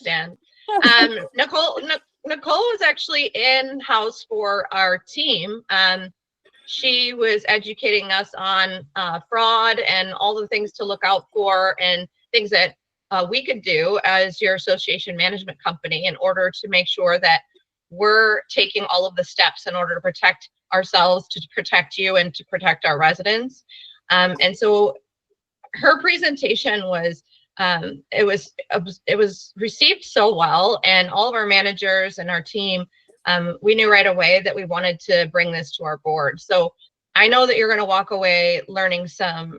understand. Nicole was actually in-house for our team. She was educating us on fraud and all the things to look out for and things that we could do as your association management company in order to make sure that we're taking all of the steps in order to protect ourselves, to protect you, and to protect our residents. And so her presentation was, it was received so well, and all of our managers and our team, we knew right away that we wanted to bring this to our board. So I know that you're going to walk away learning some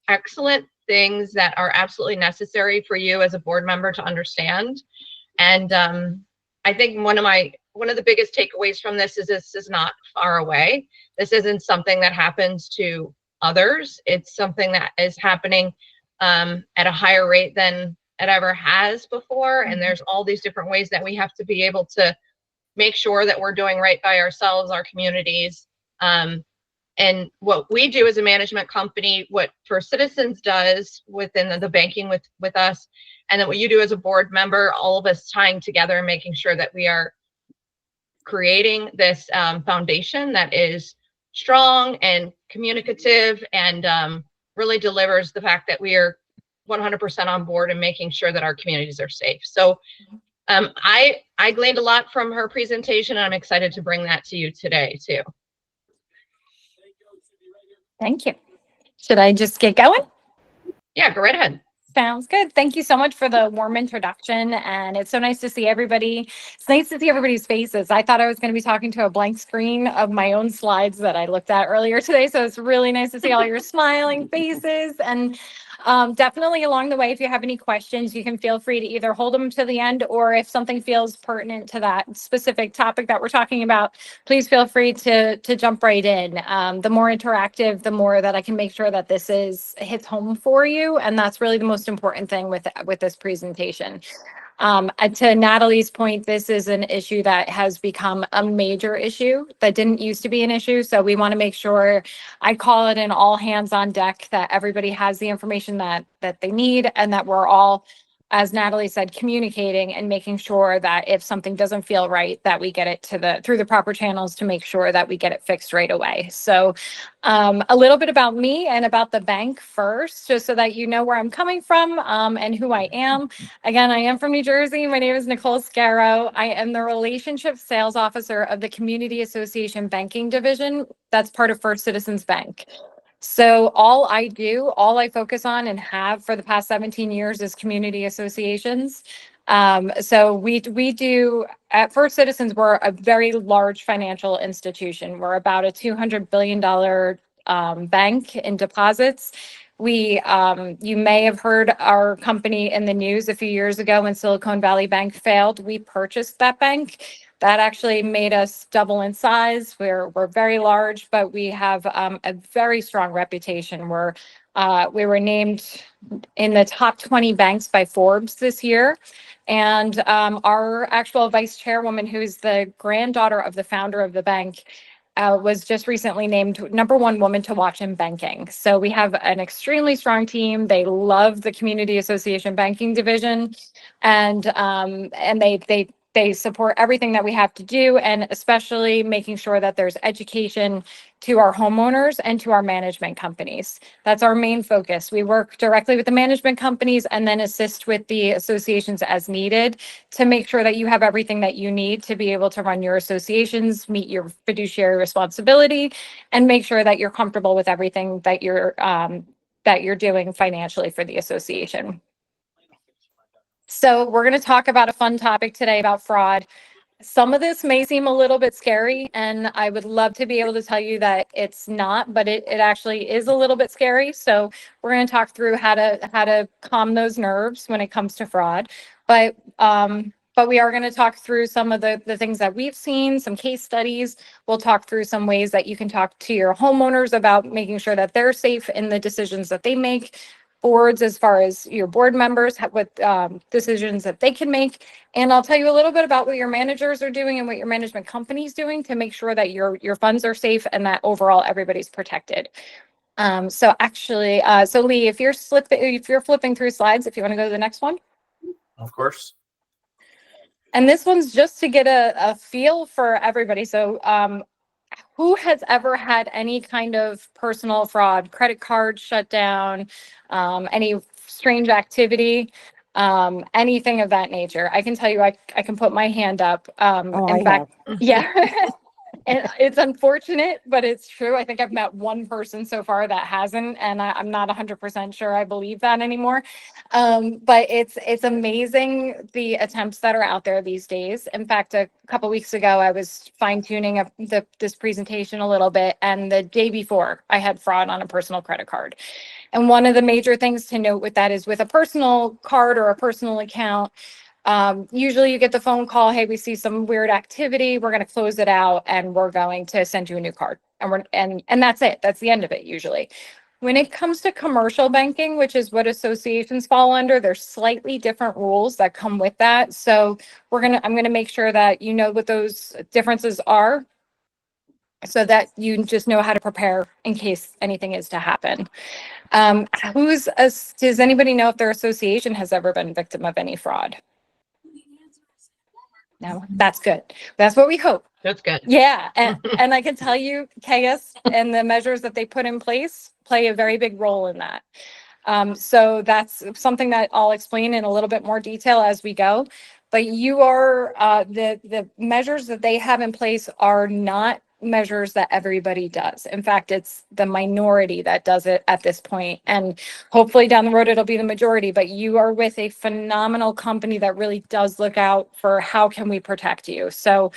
excellent things that are absolutely necessary for you as a board member to understand. And I think one of the biggest takeaways from this is not far away. This isn't something that happens to others. It's something that is happening at a higher rate than it ever has before. And there's all these different ways that we have to be able to make sure that we're doing right by ourselves, our communities. And what we do as a management company, what First Citizens does within the banking with us, and then what you do as a board member, all of us tying together and making sure that we are creating this foundation that is strong and communicative and really delivers the fact that we are 100% on board and making sure that our communities are safe. So I gleaned a lot from her presentation, and I'm excited to bring that to you today too. Thank you. Should I just get going? Yeah, go right ahead. Sounds good. Thank you so much for the warm introduction. And it's so nice to see everybody. It's nice to see everybody's faces. I thought I was going to be talking to a blank screen of my own slides that I looked at earlier today. So it's really nice to see all your smiling faces. And definitely along the way, if you have any questions, you can feel free to either hold them to the end, or if something feels pertinent to that specific topic that we're talking about, please feel free to jump right in. The more interactive, the more that I can make sure that this hits home for you. And that's really the most important thing with this presentation. To Natalie's point, this is an issue that has become a major issue that didn't used to be an issue. So we want to make sure, I call it an all hands on deck, that everybody has the information that they need, and that we're all, as Natalie said, communicating and making sure that if something doesn't feel right, that we get it through the proper channels to make sure that we get it fixed right away. So a little bit about me and about the bank first, just so that you know where I'm coming from and who I am. Again, I am from New Jersey. My name is Nicole Scarrow. I am the Relationship Sales Officer of the Community Association Banking Division. That's part of First Citizens Bank. So all I focus on and have for the past 17 years is community associations. So we do, at First Citizens, we're a very large financial institution. We're about a $200 billion bank in deposits. You may have heard our company in the news a few years ago when Silicon Valley Bank failed. We purchased that bank. That actually made us double in size. We're very large, but we have a very strong reputation. We were named in the top 20 banks by Forbes this year. And our actual vice chairwoman, who's the granddaughter of the founder of the bank, was just recently named #1 woman to watch in banking. So we have an extremely strong team. They love the Community Association Banking Division, and they support everything that we have to do, and especially making sure that there's education to our homeowners and to our management companies. That's our main focus. We work directly with the management companies and then assist with the associations as needed to make sure that you have everything that you need to be able to run your associations, meet your fiduciary responsibility, and make sure that you're comfortable with everything that you're doing financially for the association. So we're going to talk about a fun topic today about fraud. Some of this may seem a little bit scary, and I would love to be able to tell you that it's not, but it actually is a little bit scary. So we're going to talk through how to calm those nerves when it comes to fraud. But we are going to talk through some of the things that we've seen, some case studies. We'll talk through some ways that you can talk to your homeowners about making sure that they're safe in the decisions that they make. Boards, as far as your board members, what decisions that they can make. And I'll tell you a little bit about what your managers are doing and what your management company is doing to make sure that your funds are safe and that overall everybody's protected. So Lee, if you're flipping through slides, if you want to go to the next one. Of course. And this one's just to get a feel for everybody. So, who has ever had any kind of personal fraud, credit card shut down, any strange activity, anything of that nature? I can tell you, I can put my hand up. In fact, yeah. And it's unfortunate, but it's true. I think I've met one person so far that hasn't, and I'm not 100% sure I believe that anymore. But it's amazing the attempts that are out there these days. In fact, a couple weeks ago, I was fine tuning this presentation a little bit, and the day before, I had fraud on a personal credit card. And one of the major things to note with that is with a personal card or a personal account, usually you get the phone call, hey, we see some weird activity, we're going to close it out and we're going to send you a new card. And that's it. That's the end of it usually. When it comes to commercial banking, which is what associations fall under, there's slightly different rules that come with that. So I'm going to make sure that you know what those differences are so that you just know how to prepare in case anything is to happen. Does anybody know if their association has ever been victim of any fraud? No, that's good. That's what we hope. That's good. Yeah, and I can tell you, KS and the measures that they put in place play a very big role in that. So that's something that I'll explain in a little bit more detail as we go. But the measures that they have in place are not measures that everybody does. In fact, it's the minority that does it at this point. And hopefully down the road, it'll be the majority, but you are with a phenomenal company that really does look out for how can we protect you. So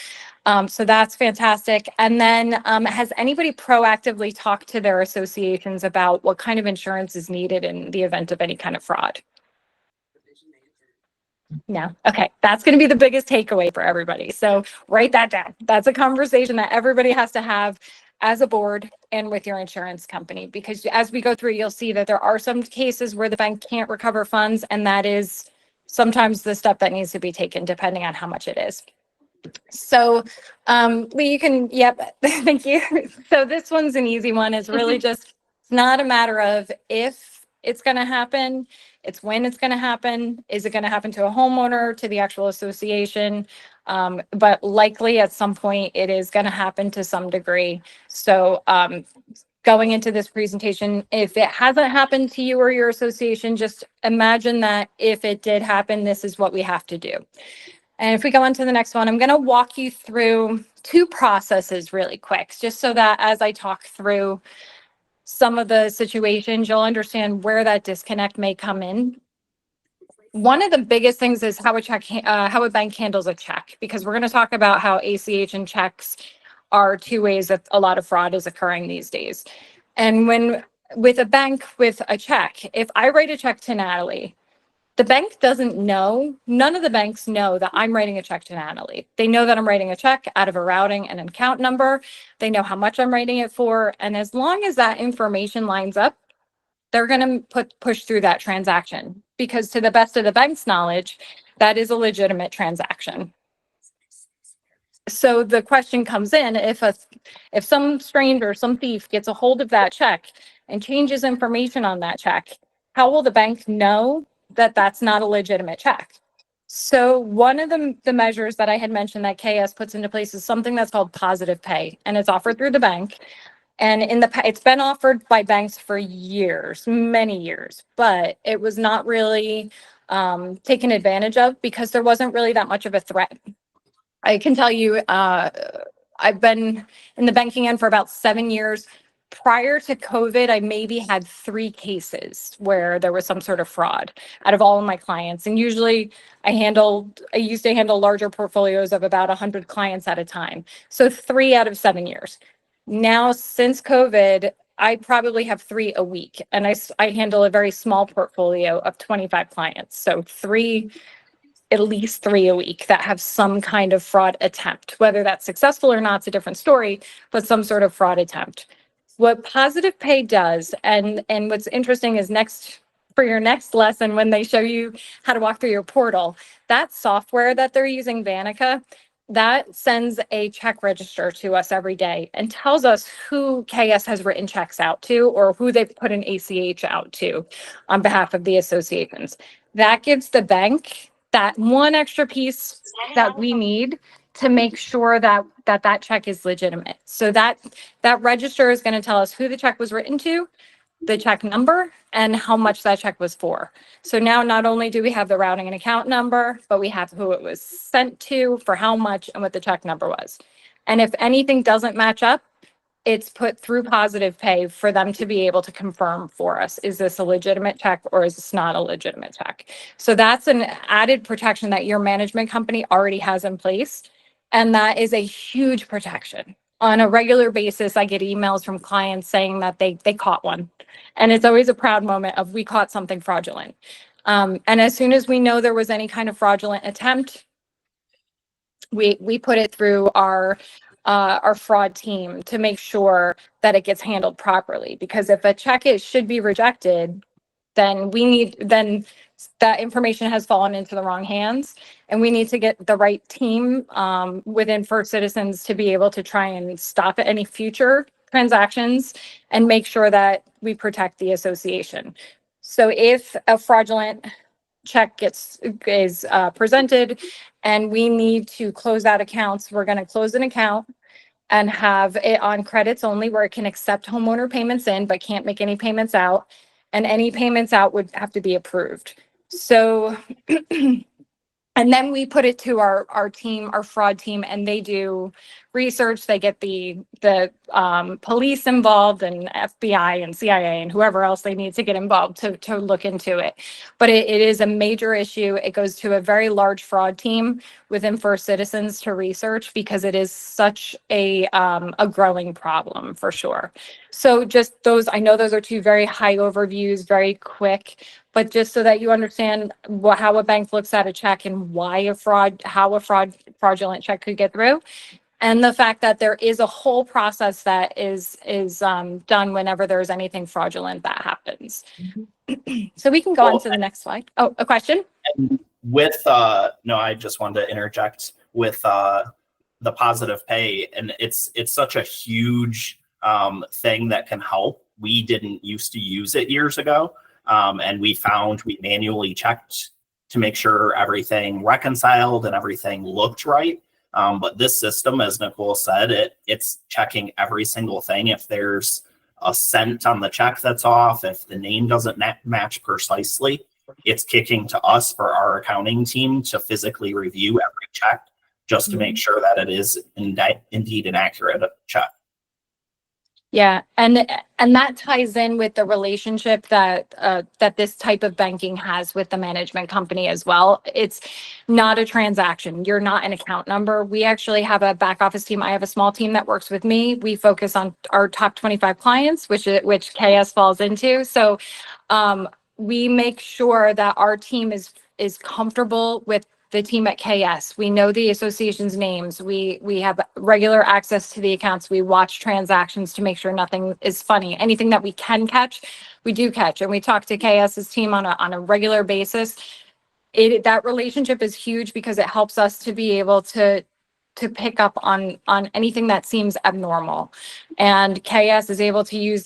that's fantastic. And then has anybody proactively talked to their associations about what kind of insurance is needed in the event of any kind of fraud? No. Okay. That's going to be the biggest takeaway for everybody. So write that down. That's a conversation that everybody has to have as a board and with your insurance company, because as we go through, you'll see that there are some cases where the bank can't recover funds, and that is sometimes the step that needs to be taken depending on how much it is. So, Lee, you can, yep, thank you. So this one's an easy one. It's really just, it's not a matter of if it's going to happen, it's when it's going to happen. Is it going to happen to a homeowner, to the actual association? But likely at some point it is going to happen to some degree. So, going into this presentation, if it hasn't happened to you or your association, just imagine that if it did happen, this is what we have to do. And if we go on to the next one, I'm going to walk you through two processes really quick, just so that as I talk through some of the situations, you'll understand where that disconnect may come in. One of the biggest things is how a bank handles a check, because we're going to talk about how ACH and checks are two ways that a lot of fraud is occurring these days. And with a bank with a check, if I write a check to Natalie, the bank doesn't know, none of the banks know that I'm writing a check to Natalie. They know that I'm writing a check out of a routing and an account number. They know how much I'm writing it for. And as long as that information lines up, they're going to push through that transaction, because to the best of the bank's knowledge, that is a legitimate transaction. So the question comes in, if some stranger, some thief gets a hold of that check and changes information on that check, how will the bank know that that's not a legitimate check? So one of the measures that I had mentioned that KS puts into place is something that's called positive pay, and it's offered through the bank. And it's been offered by banks for years, many years, but it was not really taken advantage of because there wasn't really that much of a threat. I can tell you, I've been in the banking end for about 7 years. Prior to COVID, I maybe had 3 cases where there was some sort of fraud out of all of my clients. And usually I used to handle larger portfolios of about 100 clients at a time. So 3 out of 7 years. Now, since COVID, I probably have 3 a week, and I handle a very small portfolio of 25 clients. So at least 3 a week that have some kind of fraud attempt. Whether that's successful or not, it's a different story, but some sort of fraud attempt. What positive pay does, and what's interesting is for your next lesson, when they show you how to walk through your portal, that software that they're using, Vanica, that sends a check register to us every day and tells us who KS has written checks out to or who they've put an ACH out to on behalf of the associations. That gives the bank that one extra piece that we need to make sure that that check is legitimate. So that register is going to tell us who the check was written to, the check number, and how much that check was for. So now not only do we have the routing and account number, but we have who it was sent to, for how much, and what the check number was. And if anything doesn't match up, it's put through positive pay for them to be able to confirm for us. Is this a legitimate check or is this not a legitimate check? So that's an added protection that your management company already has in place. And that is a huge protection. On a regular basis, I get emails from clients saying that they caught one. And it's always a proud moment of, we caught something fraudulent. And as soon as we know there was any kind of fraudulent attempt, we put it through our fraud team to make sure that it gets handled properly. Because if a check should be rejected, then that information has fallen into the wrong hands, and we need to get the right team within First Citizens to be able to try and stop any future transactions and make sure that we protect the association. So if a fraudulent check is presented and we need to close out accounts, we're going to close an account and have it on credits only, where it can accept homeowner payments in, but can't make any payments out. And any payments out would have to be approved. So, and then we put it to our team, our fraud team, and they do research. They get the police involved, and FBI and CIA and whoever else they need to get involved to look into it. But it is a major issue. It goes to a very large fraud team within First Citizens to research, because it is such a growing problem for sure. So just those, I know those are two very high overviews, very quick, but just so that you understand how a bank looks at a check and how a fraudulent check could get through. And the fact that there is a whole process that is done whenever there's anything fraudulent that happens. So we can go on to the next slide. Oh, a question? With, no, I just wanted to interject with the positive pay. And it's such a huge thing that can help. We didn't used to use it years ago. And we manually checked to make sure everything reconciled and everything looked right. But this system, as Nicole said, it's checking every single thing. If there's a cent on the check that's off, if the name doesn't match precisely, it's kicking to us for our accounting team to physically review every check just to make sure that it is indeed an accurate check. Yeah, and that ties in with the relationship that this type of banking has with the management company as well. It's not a transaction. You're not an account number. We actually have a back office team. I have a small team that works with me. We focus on our top 25 clients, which KS falls into. So we make sure that our team is comfortable with the team at KS. We know the association's names. We have regular access to the accounts. We watch transactions to make sure nothing is funny. Anything that we can catch, we do catch. And we talk to KS's team on a regular basis. That relationship is huge because it helps us to be able to pick up on anything that seems abnormal. And KS is able to use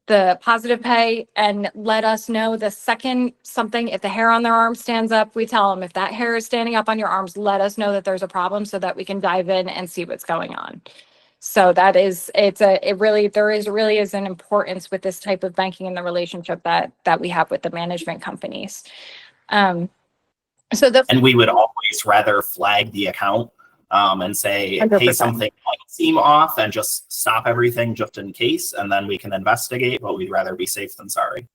the positive pay and let us know the second if the hair on their arm stands up, we tell them, if that hair is standing up on your arms, let us know that there's a problem so that we can dive in and see what's going on. So there really is an importance with this type of banking and the relationship that we have with the management companies. And we would always rather flag the account and say, 100%. Hey, something might seem off, and just stop everything just in case, and then we can investigate, but we'd rather be safe than sorry.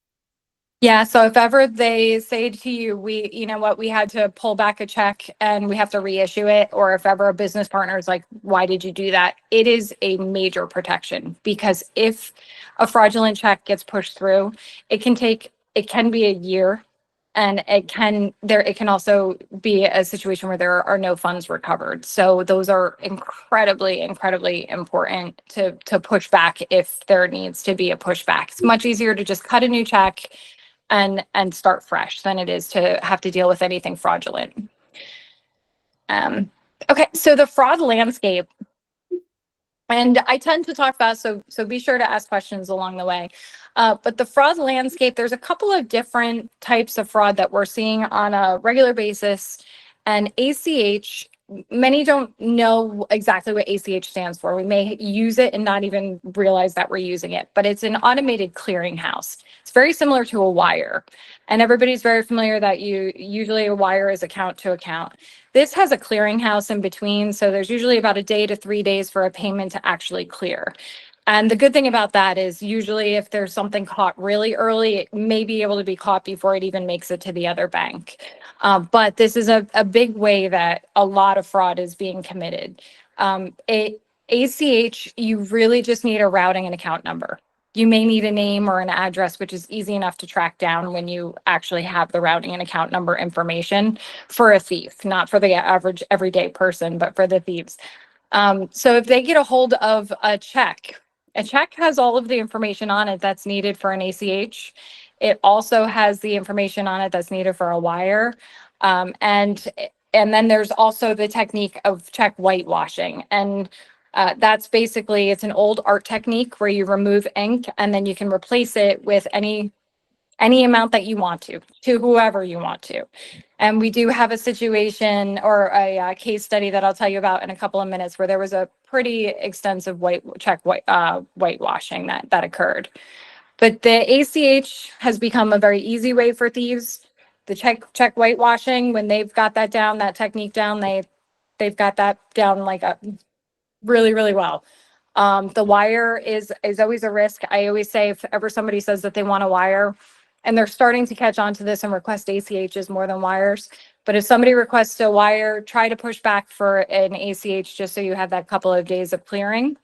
Yeah, so if ever they say to you, we had to pull back a check and we have to reissue it, or if ever a business partner is like, why did you do that? It is a major protection, because if a fraudulent check gets pushed through, it can be a year. And it can also be a situation where there are no funds recovered. So those are incredibly, incredibly important to push back if there needs to be a pushback. It's much easier to just cut a new check and start fresh than it is to have to deal with anything fraudulent. Okay, so the fraud landscape And I tend to talk fast, so be sure to ask questions along the way. But the fraud landscape, there's a couple of different types of fraud that we're seeing on a regular basis. And ACH, many don't know exactly what ACH stands for. We may use it and not even realize that we're using it, but it's an automated clearinghouse. It's very similar to a wire. And everybody's very familiar that usually a wire is account to account. This has a clearinghouse in between, so there's usually about a day to 3 days for a payment to actually clear. And the good thing about that is usually if there's something caught really early, it may be able to be caught before it even makes it to the other bank. But this is a big way that a lot of fraud is being committed. ACH, you really just need a routing and account number. You may need a name or an address, which is easy enough to track down when you actually have the routing and account number information for a thief, not for the average everyday person, but for the thieves. So if they get a hold of a check has all of the information on it that's needed for an ACH. It also has the information on it that's needed for a wire. And then there's also the technique of check whitewashing. And that's basically, it's an old art technique where you remove ink and then you can replace it with any amount that you want to whoever you want to. And we do have a situation or a case study that I'll tell you about in a couple of minutes where there was a pretty extensive whitewashing that occurred. But the ACH has become a very easy way for thieves. The check whitewashing, when they've got that down, that technique down, they've got that down like a really, really well. The wire is always a risk. I always say if ever somebody says that they want a wire and they're starting to catch on to this and request ACHs more than wires. But if somebody requests a wire, try to push back for an ACH just so you have that couple of days of clearing,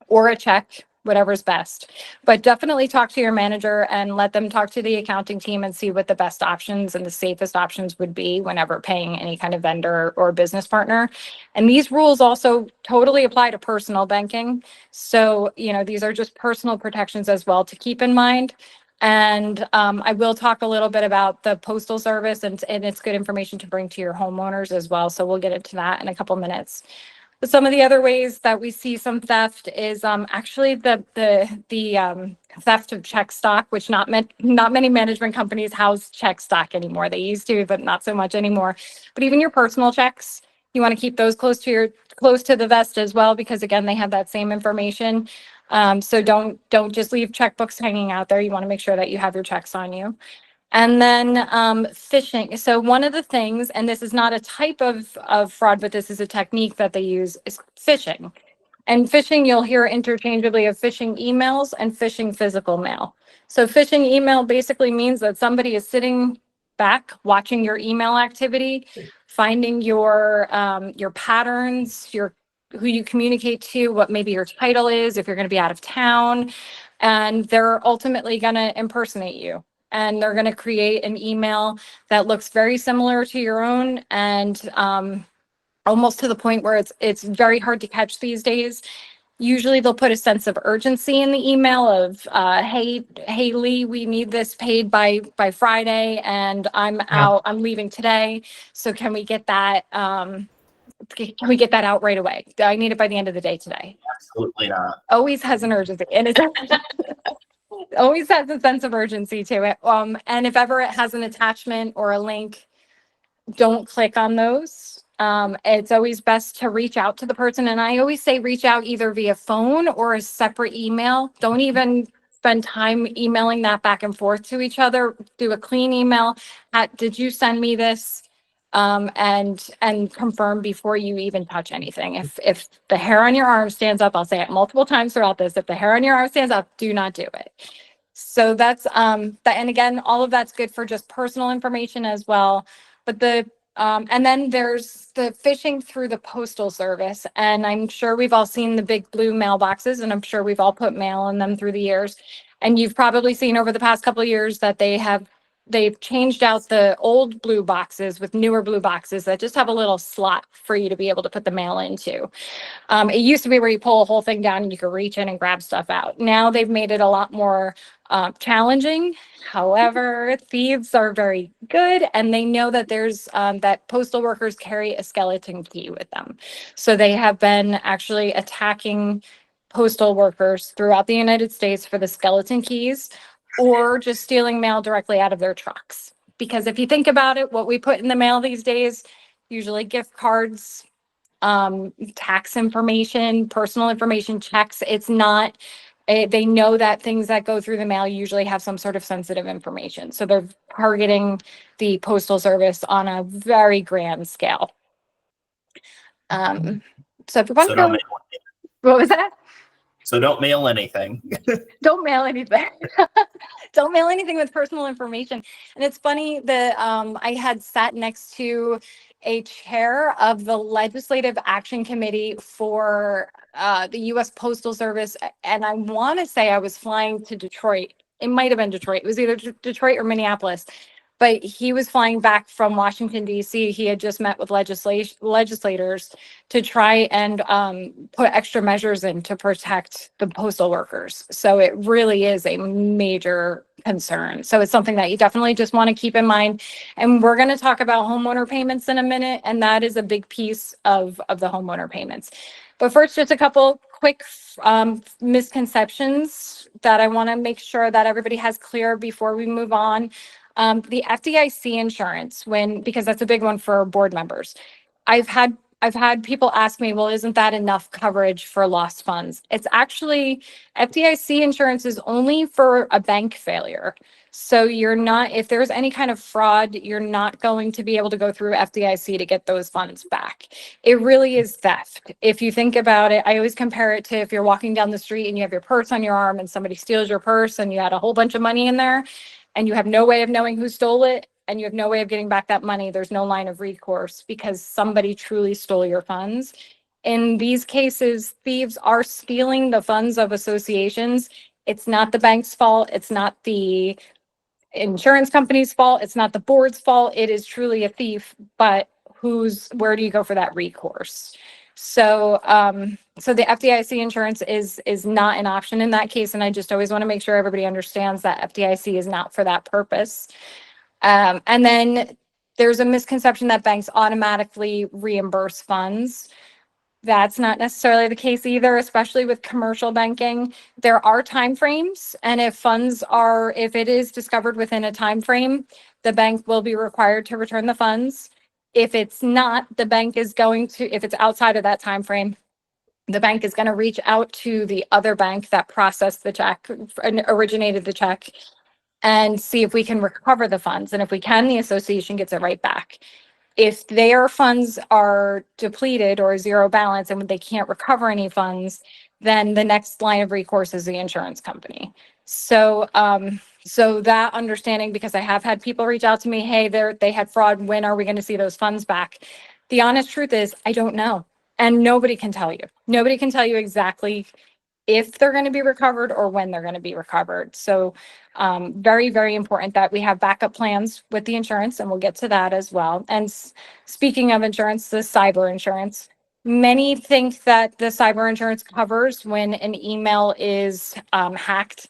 or a check, whatever's best. But definitely talk to your manager and let them talk to the accounting team and see what the best options and the safest options would be whenever paying any kind of vendor or business partner. And these rules also totally apply to personal banking. So, these are just personal protections as well to keep in mind. And I will talk a little bit about the postal service, and it's good information to bring to your homeowners as well. So we'll get into that in a couple minutes. But some of the other ways that we see some theft is actually the theft of check stock, which not many management companies house check stock anymore. They used to, but not so much anymore. But even your personal checks, you want to keep those close to the vest as well, because again, they have that same information. So don't just leave checkbooks hanging out there. You want to make sure that you have your checks on you. And then phishing. So one of the things, and this is not a type of fraud, but this is a technique that they use, is phishing. And phishing, you'll hear interchangeably of phishing emails and phishing physical mail. So phishing email basically means that somebody is sitting back watching your email activity, finding your patterns, who you communicate to, what maybe your title is, if you're going to be out of town, and they're ultimately going to impersonate you. And they're going to create an email that looks very similar to your own, and almost to the point where it's very hard to catch these days. Usually they'll put a sense of urgency in the email of, hey Lee, we need this paid by Friday, and I'm leaving today. So can we get that? Can we get that out right away? I need it by the end of the day today. Absolutely not. Always has an urgency, and it always has a sense of urgency to it. And if ever it has an attachment or a link, don't click on those. It's always best to reach out to the person. And I always say reach out either via phone or a separate email. Don't even spend time emailing that back and forth to each other. Do a clean email. Did you send me this? And confirm before you even touch anything. If the hair on your arm stands up, I'll say it multiple times throughout this. If the hair on your arm stands up, do not do it. So that's and again, all of that's good for just personal information as well. But and then there's the phishing through the postal service. And I'm sure we've all seen the big blue mailboxes, and I'm sure we've all put mail in them through the years. And you've probably seen over the past couple of years that they've changed out the old blue boxes with newer blue boxes that just have a little slot for you to be able to put the mail into. It used to be where you pull a whole thing down and you could reach in and grab stuff out. Now they've made it a lot more challenging. However, thieves are very good, and they know that there's that postal workers carry a skeleton key with them. So they have been actually attacking postal workers throughout the United States for the skeleton keys, or just stealing mail directly out of their trucks. Because if you think about it, what we put in the mail these days, usually gift cards, tax information, personal information, checks. It's not, they know that things that go through the mail usually have some sort of sensitive information. So they're targeting the postal service on a very grand scale. So if you want So to don't go, mail, what was that? so don't mail anything. Don't mail anything. Don't mail anything with personal information. And it's funny that I had sat next to a chair of the Legislative Action Committee for the U.S. Postal Service. And I want to say I was flying to Detroit. It might have been Detroit. It was either Detroit or Minneapolis. But he was flying back from Washington, D.C. He had just met with legislators to try and put extra measures in to protect the postal workers. So it really is a major concern. So it's something that you definitely just want to keep in mind. And we're going to talk about homeowner payments in a minute, and that is a big piece of the homeowner payments. But first, just a couple quick misconceptions that I want to make sure that everybody has clear before we move on. The FDIC insurance, because that's a big one for board members. I've had people ask me, well, isn't that enough coverage for lost funds? It's actually, FDIC insurance is only for a bank failure. So you're not, if there's any kind of fraud, you're not going to be able to go through FDIC to get those funds back. It really is theft. If you think about it, I always compare it to if you're walking down the street and you have your purse on your arm and somebody steals your purse and you had a whole bunch of money in there and you have no way of knowing who stole it, and you have no way of getting back that money. There's no line of recourse because somebody truly stole your funds. In these cases, thieves are stealing the funds of associations. It's not the bank's fault. It's not the insurance company's fault. It's not the board's fault. It is truly a thief, but where do you go for that recourse? So, so the FDIC insurance is not an option in that case. And I just always want to make sure everybody understands that FDIC is not for that purpose. And then there's a misconception that banks automatically reimburse funds. That's not necessarily the case either, especially with commercial banking. There are timeframes, and if it is discovered within a time frame, the bank will be required to return the funds. If it's not, the bank is if it's outside of that time frame, the bank is going to reach out to the other bank that processed the check and originated the check and see if we can recover the funds. And if we can, the association gets it right back. If their funds are depleted or zero balance and they can't recover any funds, then the next line of recourse is the insurance company. So, so that understanding, because I have had people reach out to me, hey, they had fraud. When are we going to see those funds back? The honest truth is, I don't know. And nobody can tell you. Nobody can tell you exactly if they're going to be recovered or when they're going to be recovered. So very, very important that we have backup plans with the insurance, and we'll get to that as well. And speaking of insurance, the cyber insurance. Many think that the cyber insurance covers when an email is hacked.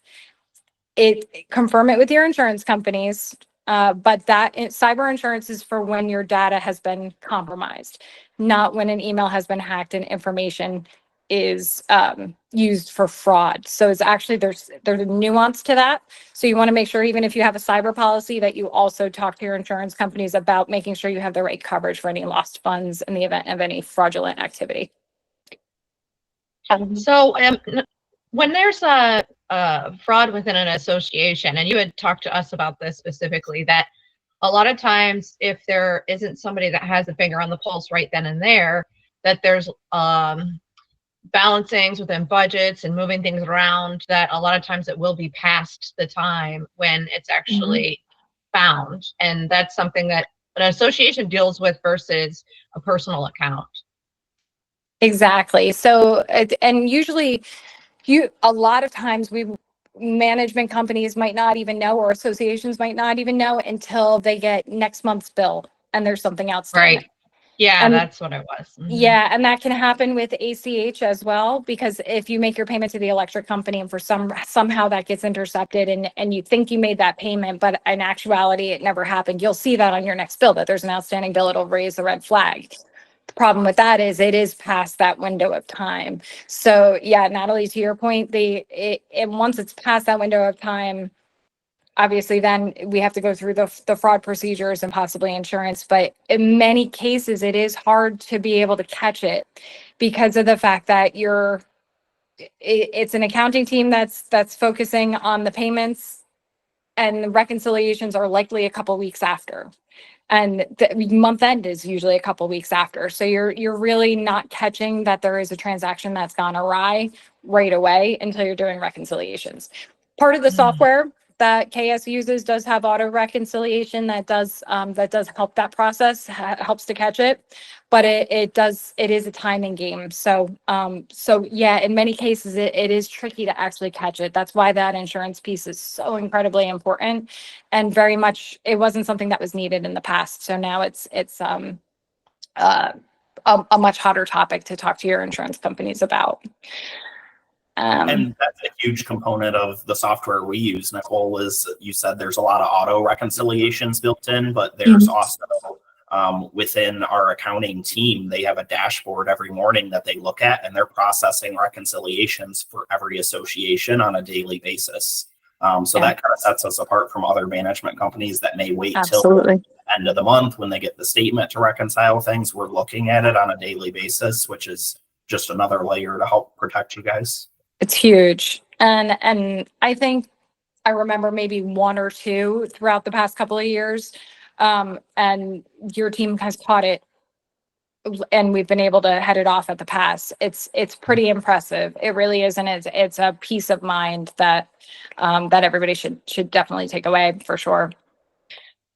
Confirm it with your insurance companies, but cyber insurance is for when your data has been compromised, not when an email has been hacked and information is used for fraud. So it's actually, there's a nuance to that. So you want to make sure, even if you have a cyber policy, that you also talk to your insurance companies about making sure you have the right coverage for any lost funds in the event of any fraudulent activity. So when there's a fraud within an association, and you had talked to us about this specifically, that a lot of times if there isn't somebody that has a finger on the pulse right then and there, that there's balancings within budgets and moving things around, that a lot of times it will be past the time when it's actually found. And that's something that an association deals with versus a personal account. Exactly. So, and usually a lot of times management companies might not even know, or associations might not even know until they get next month's bill and there's something outstanding. Right. Yeah, And that's what it was. Mhm. yeah, and that can happen with ACH as well, because if you make your payment to the electric company and for somehow that gets intercepted and you think you made that payment, but in actuality it never happened, you'll see that on your next bill that there's an outstanding bill. It'll raise the red flag. The problem with that is it is past that window of time. So yeah, Natalie, to your point, and once it's past that window of time, obviously then we have to go through the fraud procedures and possibly insurance. But in many cases, it is hard to be able to catch it because of the fact that it's an accounting team that's focusing on the payments, and the reconciliations are likely a couple weeks after. And the month end is usually a couple weeks after. So you're really not catching that there is a transaction that's gone awry right away until you're doing reconciliations. Part of the software that KS uses does have auto reconciliation that does help that process, helps to catch it, but it is a timing game. So yeah, in many cases it is tricky to actually catch it. That's why that insurance piece is so incredibly important, and very much it wasn't something that was needed in the past. So now it's a much hotter topic to talk to your insurance companies about. And that's a huge component of the software we use, Nicole, is you said there's a lot of auto reconciliations built in, but there's also within our accounting team, they have a dashboard every morning that they look at, and they're processing reconciliations for every association on a daily basis. So that kind of sets us apart from other management companies that may wait till the end of the month when they get the statement to reconcile things. We're looking at it on a daily basis, which is just another layer to help protect you guys. It's huge. And I think I remember maybe one or two throughout the past couple of years. And your team has caught it, and we've been able to head it off at the pass. It's pretty impressive. It really is. And it's a peace of mind that everybody should definitely take away for sure.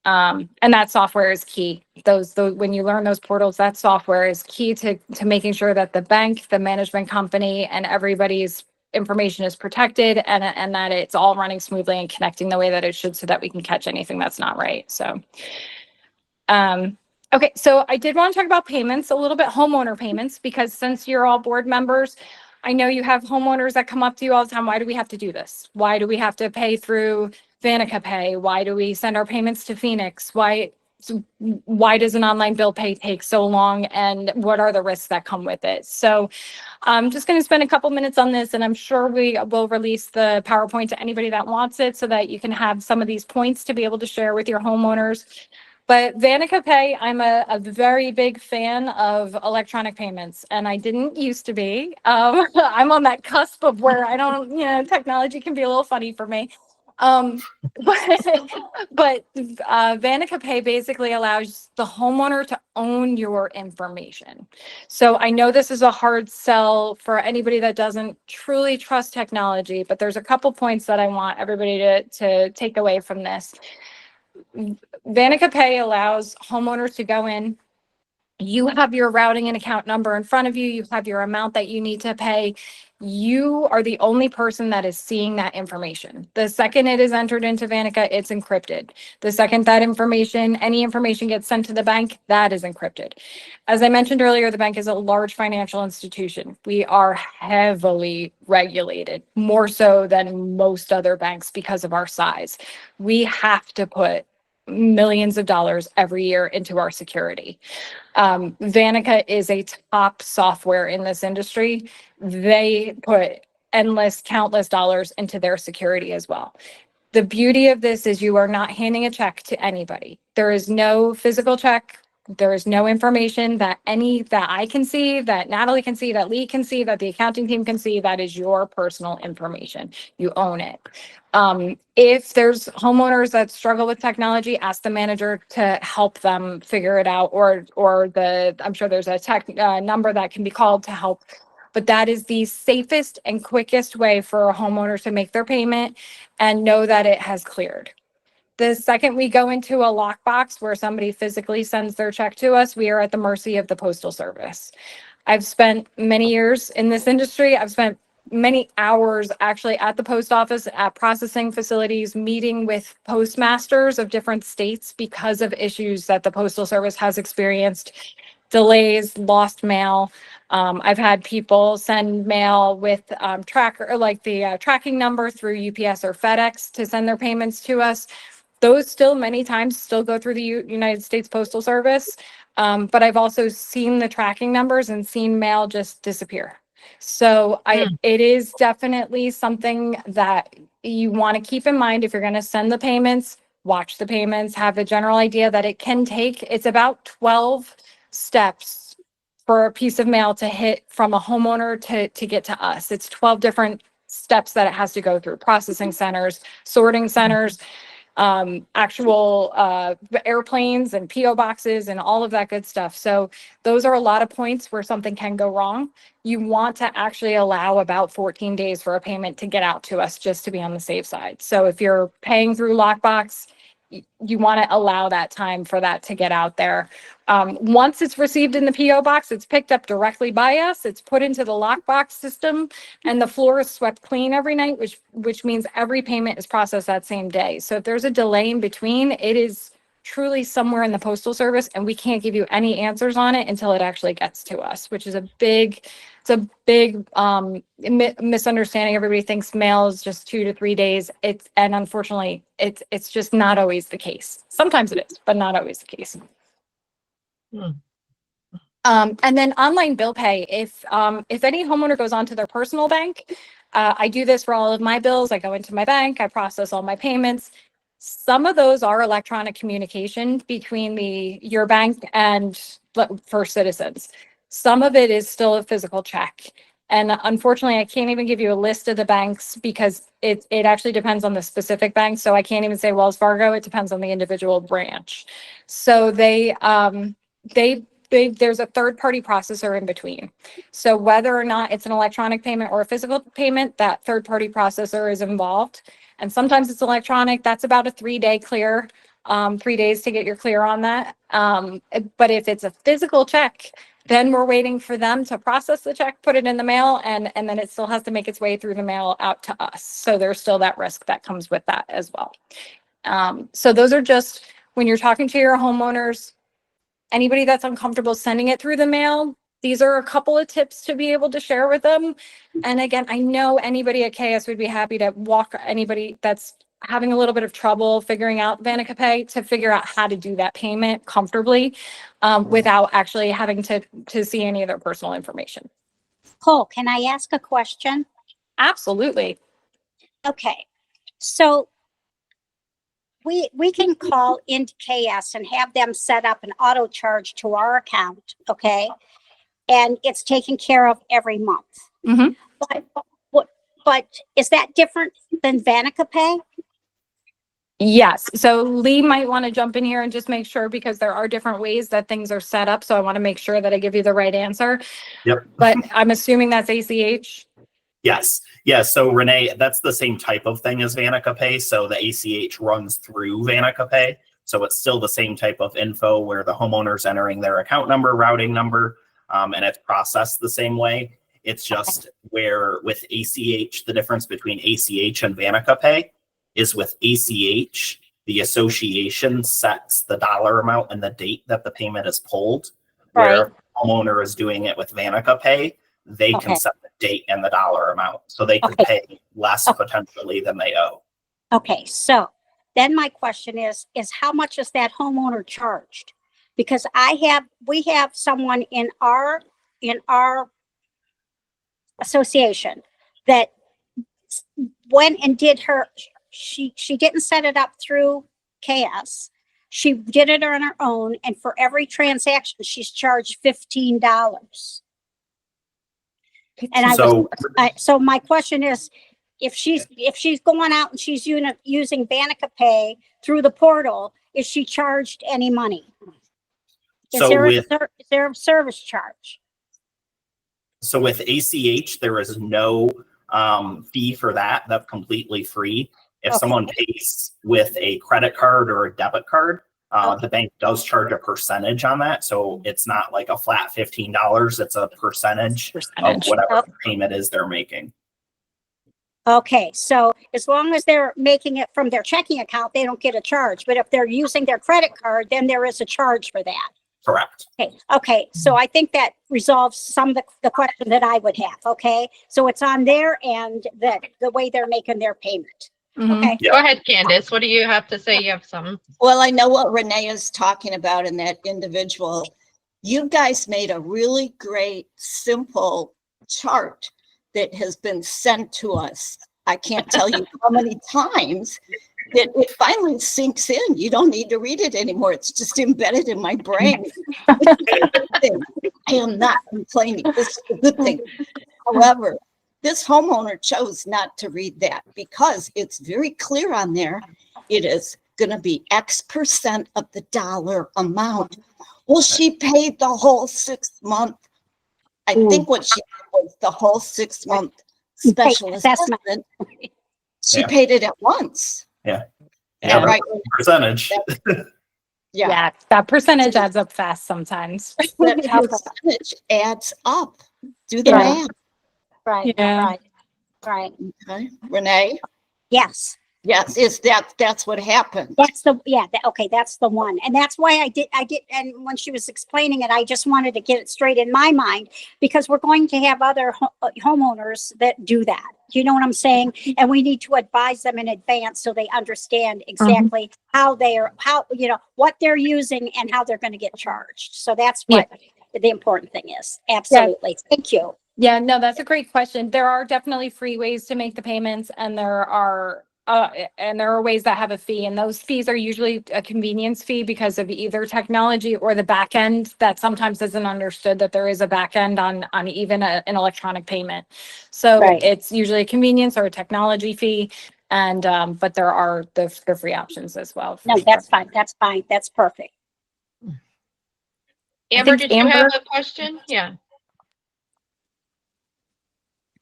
And that software is key. Those when you learn those portals, that software is key to making sure that the bank, the management company, and everybody's information is protected, and that it's all running smoothly and connecting the way that it should, so that we can catch anything that's not right. So, okay, so I did want to talk about payments a little bit, homeowner payments, because since you're all board members, I know you have homeowners that come up to you all the time. Why do we have to do this? Why do we have to pay through Vanica Pay? Why do we send our payments to Phoenix? Why does an online bill pay take so long? And what are the risks that come with it? So I'm just going to spend a couple minutes on this, and I'm sure we will release the PowerPoint to anybody that wants it, so that you can have some of these points to be able to share with your homeowners. But Vanica Pay, I'm a very big fan of electronic payments, and I didn't used to be. I'm on that cusp of where I don't, technology can be a little funny for me. But Vanica Pay basically allows the homeowner to own your information. So I know this is a hard sell for anybody that doesn't truly trust technology, but there's a couple points that I want everybody to take away from this. Vanica Pay allows homeowners to go in. You have your routing and account number in front of you. You have your amount that you need to pay. You are the only person that is seeing that information. The second it is entered into Vanica, it's encrypted. The second that any information gets sent to the bank, that is encrypted. As I mentioned earlier, the bank is a large financial institution. We are heavily regulated, more so than most other banks because of our size. We have to put millions of dollars every year into our security. Vanica is a top software in this industry. They put countless dollars into their security as well. The beauty of this is you are not handing a check to anybody. There is no physical check. There is no information that I can see, that Natalie can see, that Lee can see, that the accounting team can see. That is your personal information. You own it. If there's homeowners that struggle with technology, ask the manager to help them figure it out, or I'm sure there's a tech number that can be called to help. But that is the safest and quickest way for a homeowner to make their payment and know that it has cleared. The second we go into a lockbox where somebody physically sends their check to us, we are at the mercy of the Postal Service. I've spent many years in this industry. I've spent many hours actually at the post office, at processing facilities, meeting with postmasters of different states because of issues that the Postal Service has experienced. delays, lost mail. I've had people send mail with tracker, like the tracking number through UPS or FedEx to send their payments to us. Those still many times still go through the United States Postal Service. But I've also seen the tracking numbers and seen mail just disappear. So it is definitely something that you want to keep in mind if you're going to send the payments, watch the payments, have a general idea that it can take, it's about 12 steps for a piece of mail to hit from a homeowner to get to us. It's 12 different steps that it has to go through: processing centers, sorting centers, actual airplanes and PO boxes and all of that good stuff. So those are a lot of points where something can go wrong. You want to actually allow about 14 days for a payment to get out to us, just to be on the safe side. So if you're paying through Lockbox, you want to allow that time for that to get out there. Once it's received in the PO box, it's picked up directly by us. It's put into the Lockbox system, and the floor is swept clean every night, which means every payment is processed that same day. So if there's a delay in between, it is truly somewhere in the Postal Service, and we can't give you any answers on it until it actually gets to us, which is a big misunderstanding. Everybody thinks mail is just 2 to 3 days. And unfortunately, it's just not always the case. Sometimes it is, but not always the case. And then online bill pay. If any homeowner goes onto their personal bank, I do this for all of my bills. I go into my bank, I process all my payments. Some of those are electronic communication between your bank and First Citizens. Some of it is still a physical check. And unfortunately, I can't even give you a list of the banks because it actually depends on the specific bank. So I can't even say Wells Fargo. It depends on the individual branch. So there's a third-party processor in between. So whether or not it's an electronic payment or a physical payment, that third-party processor is involved. And sometimes it's electronic. That's about a 3-day clear, 3 days to get your clear on that. But if it's a physical check, then we're waiting for them to process the check, put it in the mail, and then it still has to make its way through the mail out to us. So there's still that risk that comes with that as well. So those are just, when you're talking to your homeowners, anybody that's uncomfortable sending it through the mail, these are a couple of tips to be able to share with them. And again, I know anybody at KS would be happy to walk anybody that's having a little bit of trouble figuring out Vanica Pay to figure out how to do that payment comfortably without actually having to see any of their personal information. Cole, can I ask a question? Absolutely. Okay, so we can call into KS and have them set up an auto charge to our account, okay? And it's taken care of every month. Mhm. But is that different than Vanica Pay? Yes. So Lee might want to jump in here and just make sure, because there are different ways that things are set up. So I want to make sure that I give you the right answer. Yep. But I'm assuming that's ACH. Yes. Yeah. So Renee, that's the same type of thing as Vanica Pay. So the ACH runs through Vanica Pay. So it's still the same type of info where the homeowner's entering their account number, routing number, and it's processed the same way. It's just where with ACH, the difference between ACH and Vanica Pay is with ACH, the association sets the dollar amount and the date that the payment is pulled. Where if the homeowner is doing it with Vanica Pay, they can set the date and the dollar amount. So they could pay less potentially than they owe. Okay, so then my question is how much is that homeowner charged? Because we have someone in our association that went and did she didn't set it up through KS. She did it on her own, and for every transaction she's charged $15. And so my question is, if she's going out and she's using Vanica Pay through the portal, is she charged any money? Is there a service charge? So with ACH, there is no fee for that. That's completely free. If someone pays with a credit card or a debit card, the bank does charge a percentage on that. So it's not like a flat $15. It's a percentage of whatever payment is they're making. Okay, so as long as they're making it from their checking account, they don't get a charge. But if they're using their credit card, then there is a charge for that. Correct. Okay, so I think that resolves some of the question that I would have, okay? So it's on their end, that the way they're making their payment, okay? Yeah. Go ahead, Candace. What do you have to say? You have some. Well, I know what Renee is talking about in that individual. You guys made a really great, simple chart that has been sent to us. I can't tell you how many times it finally sinks in. You don't need to read it anymore. It's just embedded in my brain. I am not complaining. This is a good thing. However, this homeowner chose not to read that because it's very clear on there. It is going to be X% of the dollar amount. Well, she paid the whole 6 month. I think what she did was the whole 6 month special assessment. She paid it at once. Yeah. Yeah, Yeah, right. Percentage. Yeah. That percentage adds up fast sometimes. That percentage adds up. Do the Yeah. math. Right, Yeah. right. Okay. Renee? Yes, Yes, that's what happened. that's okay, that's the one. And that's why I did, and when she was explaining it, I just wanted to get it straight in my mind, because we're going to have other homeowners that do that. You know what I'm saying? And we need to advise them in advance so they understand exactly how what they're using and how they're going to get charged. So that's what the important thing is. Absolutely. Thank you. Yeah, no, that's a great question. There are definitely free ways to make the payments, and there are ways that have a fee, and those fees are usually a convenience fee because of either technology or the back end that sometimes isn't understood that there is a back end on even an electronic payment. So it's usually a convenience or a technology fee, and but there are the free options as well. No, that's fine. That's fine. That's perfect. Amber, did you have a question? Yeah.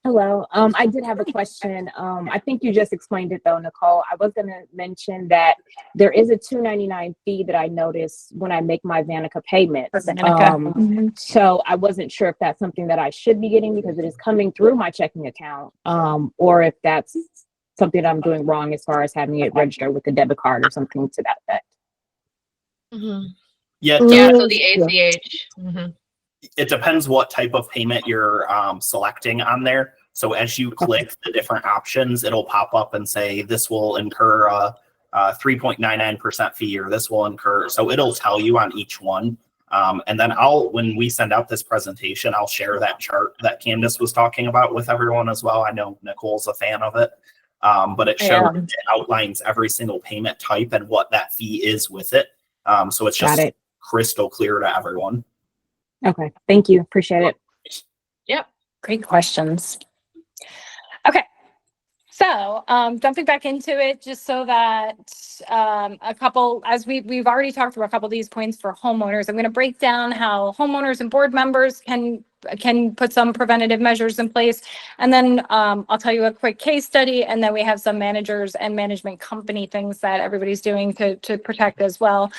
Hello. I did have a question. I think you just explained it though, Nicole. I was going to mention that there is a $2.99 fee that I noticed when I make my Vanica payments. So I wasn't sure if that's something that I should be getting because it is coming through my checking account, or if that's something that I'm doing wrong as far as having it registered with a debit card or something to that effect. Yeah. So the ACH. It depends what type of payment you're selecting on there. So as you click the different options, it'll pop up and say this will incur a 3.99% fee, or this will incur. So it'll tell you on each one. And then when we send out this presentation, I'll share that chart that Candace was talking about with everyone as well. I know Nicole's a fan of it, but it it outlines every single payment type and what that fee is with it. So it's just crystal clear to everyone. Okay. Thank you. Appreciate it. Yep. Great questions. Okay. So, jumping back into it, just so that as we've already talked about a couple of these points for homeowners, I'm going to break down how homeowners and board members can put some preventative measures in place. And then I'll tell you a quick case study, and then we have some managers and management company things that everybody's doing to protect as well.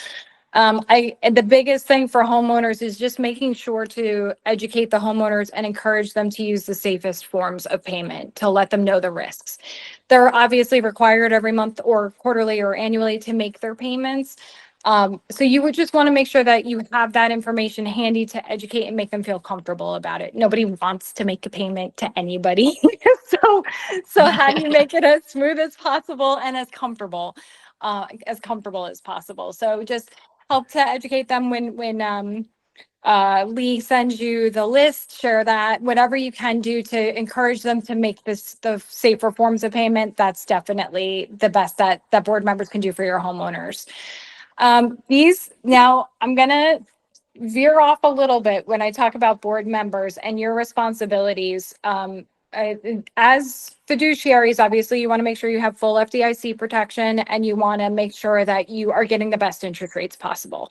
The biggest thing for homeowners is just making sure to educate the homeowners and encourage them to use the safest forms of payment, to let them know the risks. They're obviously required every month or quarterly or annually to make their payments. So you would just want to make sure that you have that information handy to educate and make them feel comfortable about it. Nobody wants to make a payment to anybody. So how do you make it as smooth as possible and as comfortable as possible? So just help to educate them when Lee sends you the list, share that, whatever you can do to encourage them to make the safer forms of payment. That's definitely the best that board members can do for your homeowners. Now I'm going to veer off a little bit when I talk about board members and your responsibilities. As fiduciaries, obviously, you want to make sure you have full FDIC protection, and you want to make sure that you are getting the best interest rates possible.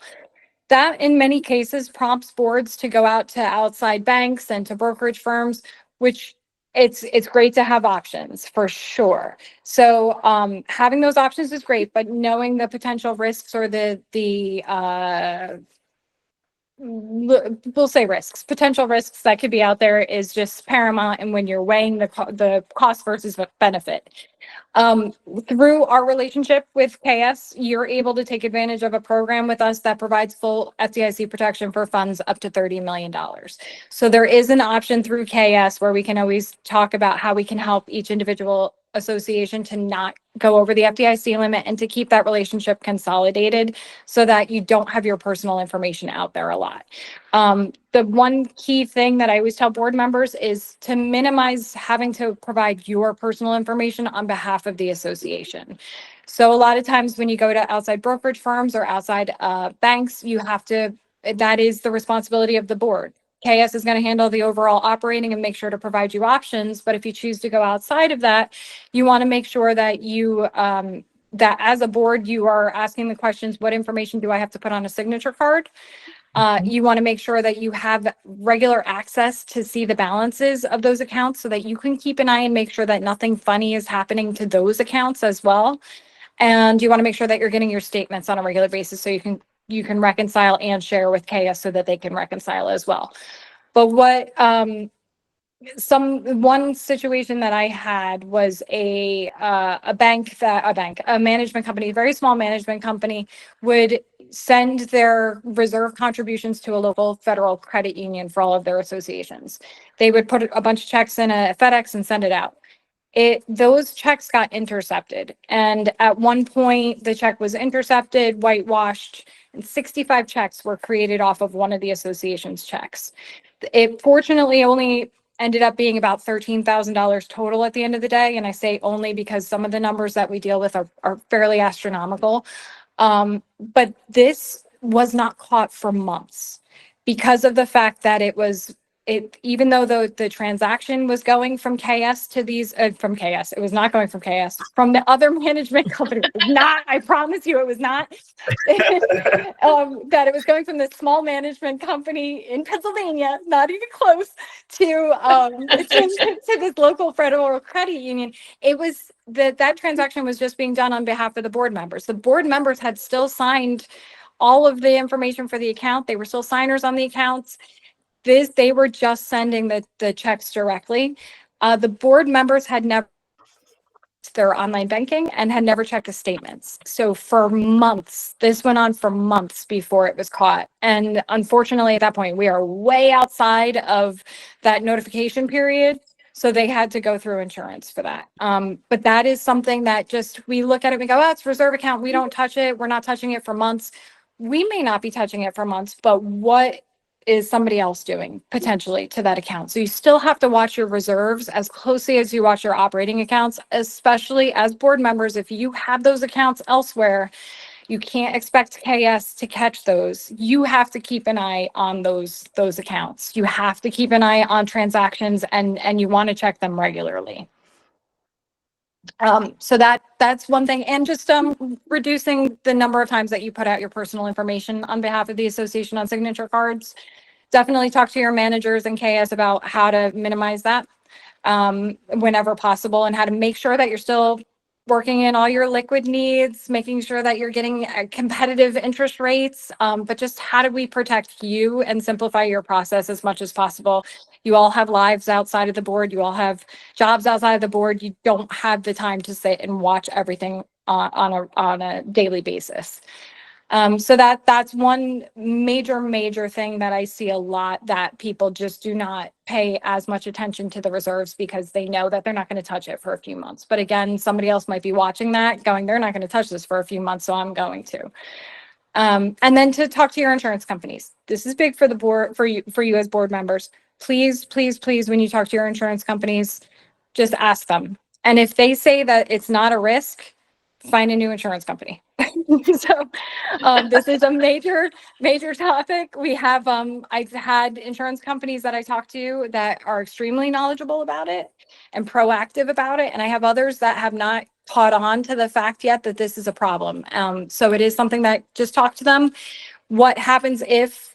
That, in many cases, prompts boards to go out to outside banks and to brokerage firms, which it's great to have options for sure. So having those options is great, but knowing the potential risks or the we'll say risks, potential risks that could be out there is just paramount. And when you're weighing the cost versus benefit, through our relationship with KS, you're able to take advantage of a program with us that provides full FDIC protection for funds up to $30 million. So there is an option through KS where we can always talk about how we can help each individual association to not go over the FDIC limit and to keep that relationship consolidated so that you don't have your personal information out there a lot. The one key thing that I always tell board members is to minimize having to provide your personal information on behalf of the association. So a lot of times when you go to outside brokerage firms or outside banks, that is the responsibility of the board. KS is going to handle the overall operating and make sure to provide you options. But if you choose to go outside of that, you want to make sure that that as a board, you are asking the questions, what information do I have to put on a signature card? You want to make sure that you have regular access to see the balances of those accounts so that you can keep an eye and make sure that nothing funny is happening to those accounts as well. And you want to make sure that you're getting your statements on a regular basis so you can reconcile and share with KS so that they can reconcile as well. But one situation that I had was a management company, a very small management company, would send their reserve contributions to a local federal credit union for all of their associations. They would put a bunch of checks in a FedEx and send it out. Those checks got intercepted. And at one point, the check was intercepted, whitewashed, and 65 checks were created off of one of the association's checks. It fortunately only ended up being about $13,000 total at the end of the day. And I say only because some of the numbers that we deal with are fairly astronomical. But this was not caught for months because of the fact that even though the transaction was going from KS to from KS, it was not going from KS, from the other management company. I promise you, it was not. That it was going from this small management company in Pennsylvania, not even close, to this local federal credit union. It was that transaction was just being done on behalf of the board members. The board members had still signed all of the information for the account. They were still signers on the accounts. They were just sending the checks directly. The board members had never their online banking and had never checked the statements. So for months, this went on for months before it was caught. And unfortunately, at that point, we are way outside of that notification period. So they had to go through insurance for that. But that is something that we look at it and we go, oh, it's reserve account. We don't touch it. We're not touching it for months. We may not be touching it for months, but what is somebody else doing potentially to that account? So you still have to watch your reserves as closely as you watch your operating accounts, especially as board members. If you have those accounts elsewhere, you can't expect KS to catch those. You have to keep an eye on those accounts. You have to keep an eye on transactions and you want to check them regularly. So that's one thing. And just reducing the number of times that you put out your personal information on behalf of the association on signature cards. Definitely talk to your managers and KS about how to minimize that whenever possible, and how to make sure that you're still working in all your liquid needs, making sure that you're getting competitive interest rates. But just how do we protect you and simplify your process as much as possible? You all have lives outside of the board. You all have jobs outside of the board. You don't have the time to sit and watch everything on a daily basis. So that's one major thing that I see a lot, that people just do not pay as much attention to the reserves because they know that they're not going to touch it for a few months. But again, somebody else might be watching that going, they're not going to touch this for a few months, so I'm going to. And then to talk to your insurance companies. This is big for the board, for you as board members. Please, when you talk to your insurance companies, just ask them. And if they say that it's not a risk, find a new insurance company. So this is a major topic. We have I've had insurance companies that I talk to that are extremely knowledgeable about it and proactive about it, and I have others that have not caught on to the fact yet that this is a problem. So it is something that just talk to them. What happens if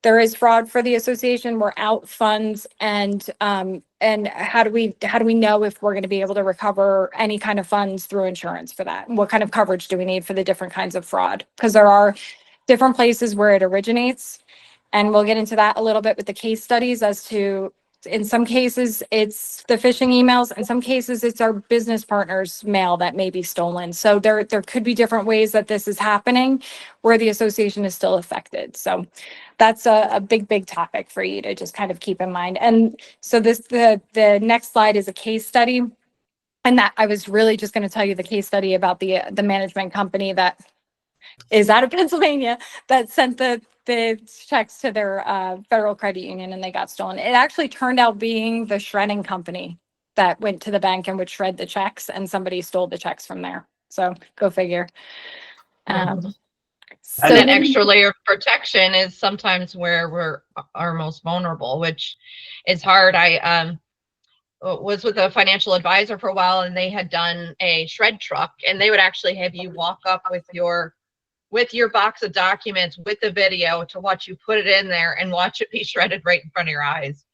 there is fraud for the association? We're out funds, and how do we know if we're going to be able to recover any kind of funds through insurance for that? What kind of coverage do we need for the different kinds of fraud? Because there are different places where it originates, And we'll get into that a little bit with the case studies as to, in some cases, it's the phishing emails. In some cases, it's our business partner's mail that may be stolen. So there could be different ways that this is happening where the association is still affected. So that's a big topic for you to just kind of keep in mind. And so the next slide is a case study. And that I was really just going to tell you the case study about the management company that is out of Pennsylvania that sent the checks to their federal credit union and they got stolen. It actually turned out being the shredding company that went to the bank and would shred the checks, and somebody stole the checks from there. So go figure. And So that extra layer of protection is sometimes where we're our most vulnerable, which is hard. I was with a financial advisor for a while, and they had done a shred truck, and they would actually have you walk up with your box of documents with the video to watch you put it in there and watch it be shredded right in front of your eyes.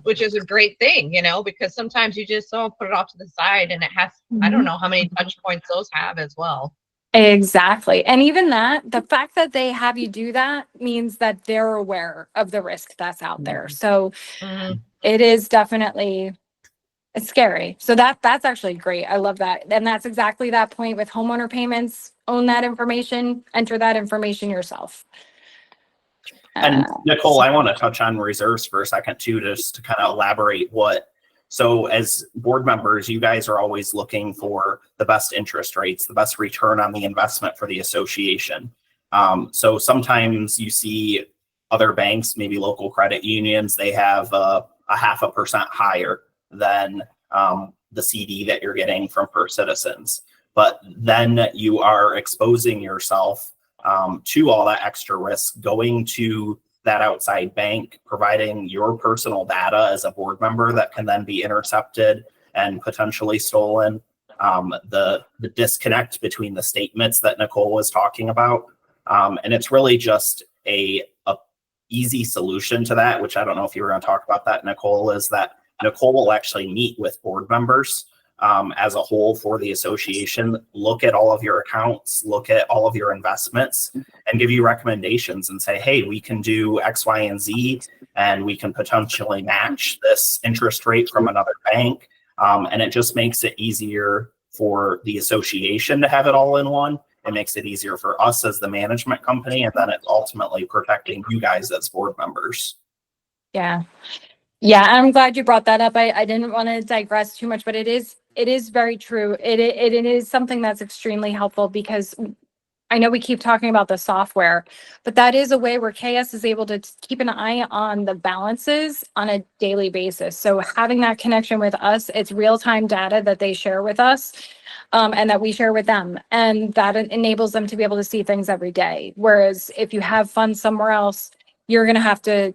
Which is a great thing, you know, because sometimes you just put it off to the side, and it has, I don't know how many touch points those have as well. Exactly. And even that, the fact that they have you do that means that they're aware of the risk that's out there. So it is definitely, it's scary. So that's actually great. I love that. And that's exactly that point with homeowner payments. Own that information, enter that information yourself. And Nicole, I want to touch on reserves for a second too, just to kind of elaborate so as board members, you guys are always looking for the best interest rates, the best return on the investment for the association. So sometimes you see other banks, maybe local credit unions, they have a 0.5% higher than the CD that you're getting from First Citizens. But then you are exposing yourself to all that extra risk, going to that outside bank, providing your personal data as a board member that can then be intercepted and potentially stolen. The disconnect between the statements that Nicole was talking about. And it's really just a easy solution to that, which I don't know if you were going to talk about that, Nicole, is that Nicole will actually meet with board members as a whole for the association, look at all of your accounts, look at all of your investments, and give you recommendations and say, hey, we can do X, Y, and Z, and we can potentially match this interest rate from another bank. And it just makes it easier for the association to have it all in one. It makes it easier for us as the management company, and then it's ultimately protecting you guys as board members. Yeah. Yeah, I'm glad you brought that up. I didn't want to digress too much, but it is very true. It is something that's extremely helpful because I know we keep talking about the software, but that is a way where KS is able to keep an eye on the balances on a daily basis. So having that connection with us, it's real-time data that they share with us and that we share with them. And that enables them to be able to see things every day. Whereas if you have funds somewhere else, you're going to have to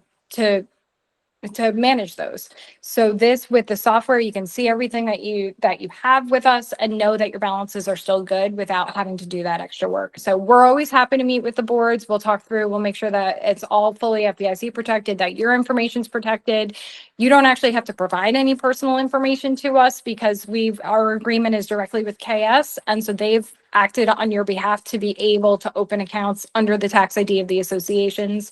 manage those. So this, with the software, you can see everything that you have with us and know that your balances are still good without having to do that extra work. So we're always happy to meet with the boards. We'll talk through, we'll make sure that it's all fully FDIC protected, that your information's protected. You don't actually have to provide any personal information to us because our agreement is directly with KS. And so they've acted on your behalf to be able to open accounts under the tax ID of the associations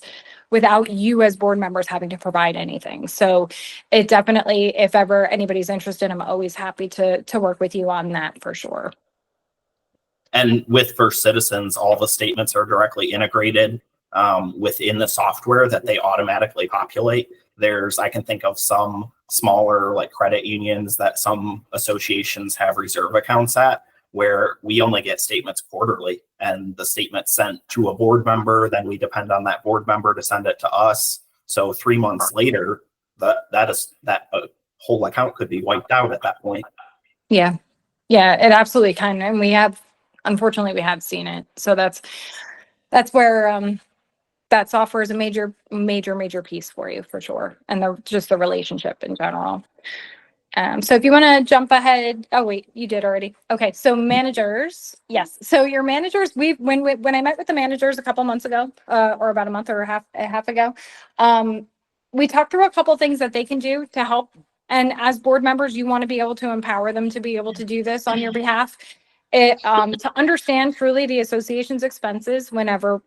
without you as board members having to provide anything. So it definitely, if ever anybody's interested, I'm always happy to work with you on that for sure. And with First Citizens, all the statements are directly integrated within the software that they automatically populate. I can think of some smaller like credit unions that some associations have reserve accounts at, where we only get statements quarterly, and the statement's sent to a board member, then we depend on that board member to send it to us. So 3 months later, that whole account could be wiped out at that point. Yeah, it absolutely can. And unfortunately, we have seen it. So that's where that software is a major piece for you for sure. And just the relationship in general. So if you want to jump ahead, oh wait, you did already. Okay, so managers, yes. So your managers, when I met with the managers a couple months ago, or about a month or a half ago, we talked through a couple things that they can do to help. And as board members, you want to be able to empower them to be able to do this on your behalf. To understand truly the association's expenses whenever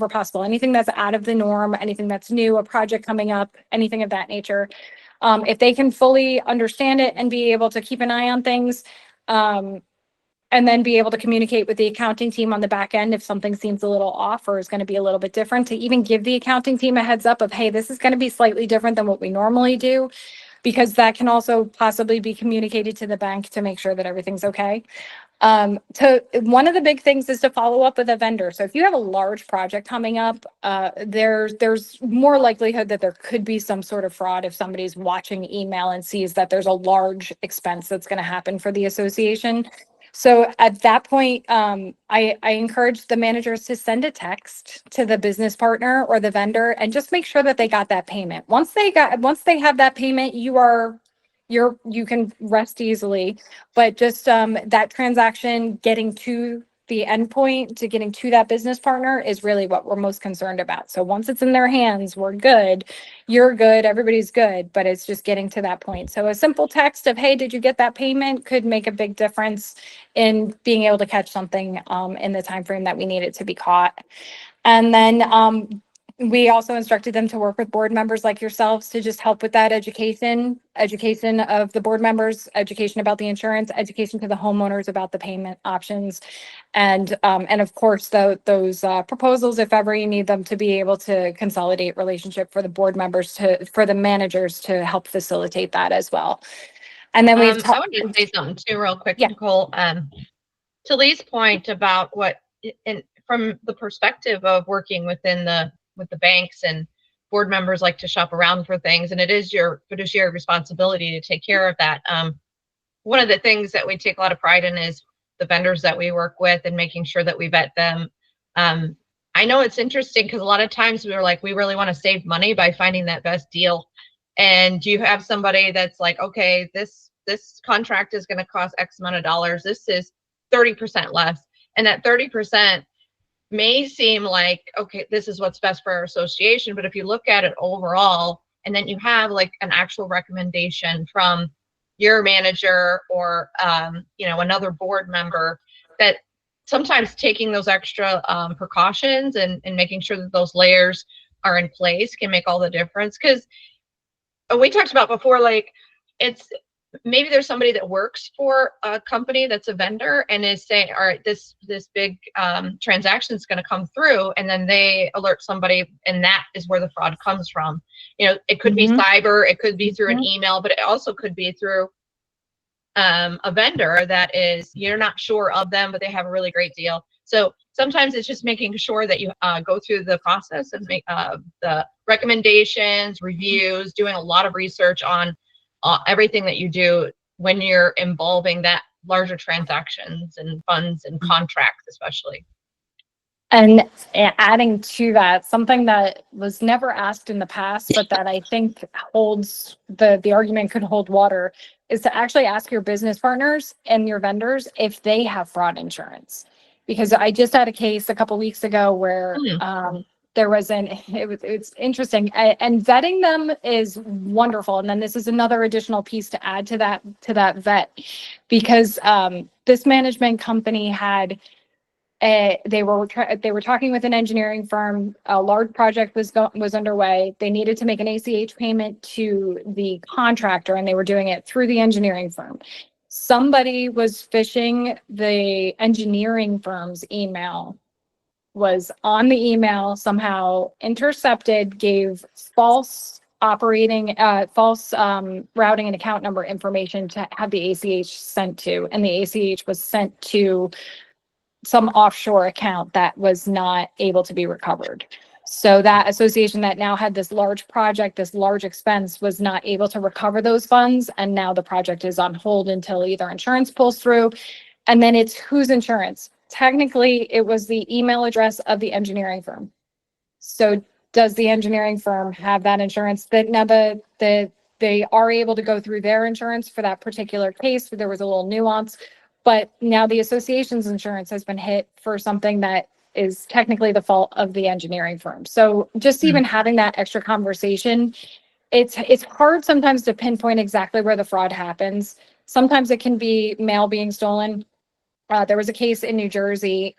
possible, anything that's out of the norm, anything that's new, a project coming up, anything of that nature. If they can fully understand it and be able to keep an eye on things, and then be able to communicate with the accounting team on the back end if something seems a little off or is going to be a little bit different, to even give the accounting team a heads up of, hey, this is going to be slightly different than what we normally do, because that can also possibly be communicated to the bank to make sure that everything's okay. One of the big things is to follow up with a vendor. So if you have a large project coming up, there's more likelihood that there could be some sort of fraud if somebody's watching email and sees that there's a large expense that's going to happen for the association. So at that point, I encourage the managers to send a text to the business partner or the vendor and just make sure that they got that payment. Once they have that payment, you can rest easily. But just that transaction getting to the endpoint, to getting to that business partner, is really what we're most concerned about. So once it's in their hands, we're good. You're good. Everybody's good. But it's just getting to that point. So a simple text of, hey, did you get that payment, could make a big difference in being able to catch something in the time frame that we need it to be caught. And then we also instructed them to work with board members like yourselves to just help with that education of the board members, education about the insurance, education to the homeowners about the payment options. And of course, those proposals, if ever you need them, to be able to consolidate relationship for the board members, for the managers to help facilitate that as well. And then I wanted to say something too, real quick, Yeah. Nicole. To Lee's point about from the perspective of working with the banks, and board members like to shop around for things, and it is your fiduciary responsibility to take care of that. One of the things that we take a lot of pride in is the vendors that we work with and making sure that we vet them. I know it's interesting because a lot of times we really want to save money by finding that best deal. And you have somebody that's like, okay, this contract is going to cost X amount of dollars. This is 30% less. And that 30% may seem like, okay, this is what's best for our association. But if you look at it overall, and then you have like an actual recommendation from your manager or, another board member, that sometimes taking those extra precautions and making sure that those layers are in place can make all the difference. Because we talked about before, like, it's maybe there's somebody that works for a company that's a vendor and is saying, all right, this big transaction is going to come through, and then they alert somebody, and that is where the fraud comes from. It could be cyber, it could be through an email, but it also could be through a vendor that is, you're not sure of them, but they have a really great deal. So sometimes it's just making sure that you go through the process and make the recommendations, reviews, doing a lot of research on everything that you do when you're involving that larger transactions and funds and contracts, especially. And adding to that, something that was never asked in the past, but that I think holds the argument could hold water, is to actually ask your business partners and your vendors if they have fraud insurance. Because I just had a case a couple weeks ago where there was it's interesting, and vetting them is wonderful. And then this is another additional piece to add to that vet, because this management company had they were talking with an engineering firm. A large project was underway. They needed to make an ACH payment to the contractor, and they were doing it through the engineering firm. Somebody was phishing the engineering firm's email, was on the email, somehow intercepted, gave false routing and account number information to have the ACH sent to, and the ACH was sent to some offshore account that was not able to be recovered. So that association that now had this large project, this large expense, was not able to recover those funds. And now the project is on hold until either insurance pulls through. And then it's whose insurance? Technically, it was the email address of the engineering firm. So does the engineering firm have that insurance? That now they are able to go through their insurance for that particular case. There was a little nuance. But now the association's insurance has been hit for something that is technically the fault of the engineering firm. So just even having that extra conversation, it's hard sometimes to pinpoint exactly where the fraud happens. Sometimes it can be mail being stolen. There was a case in New Jersey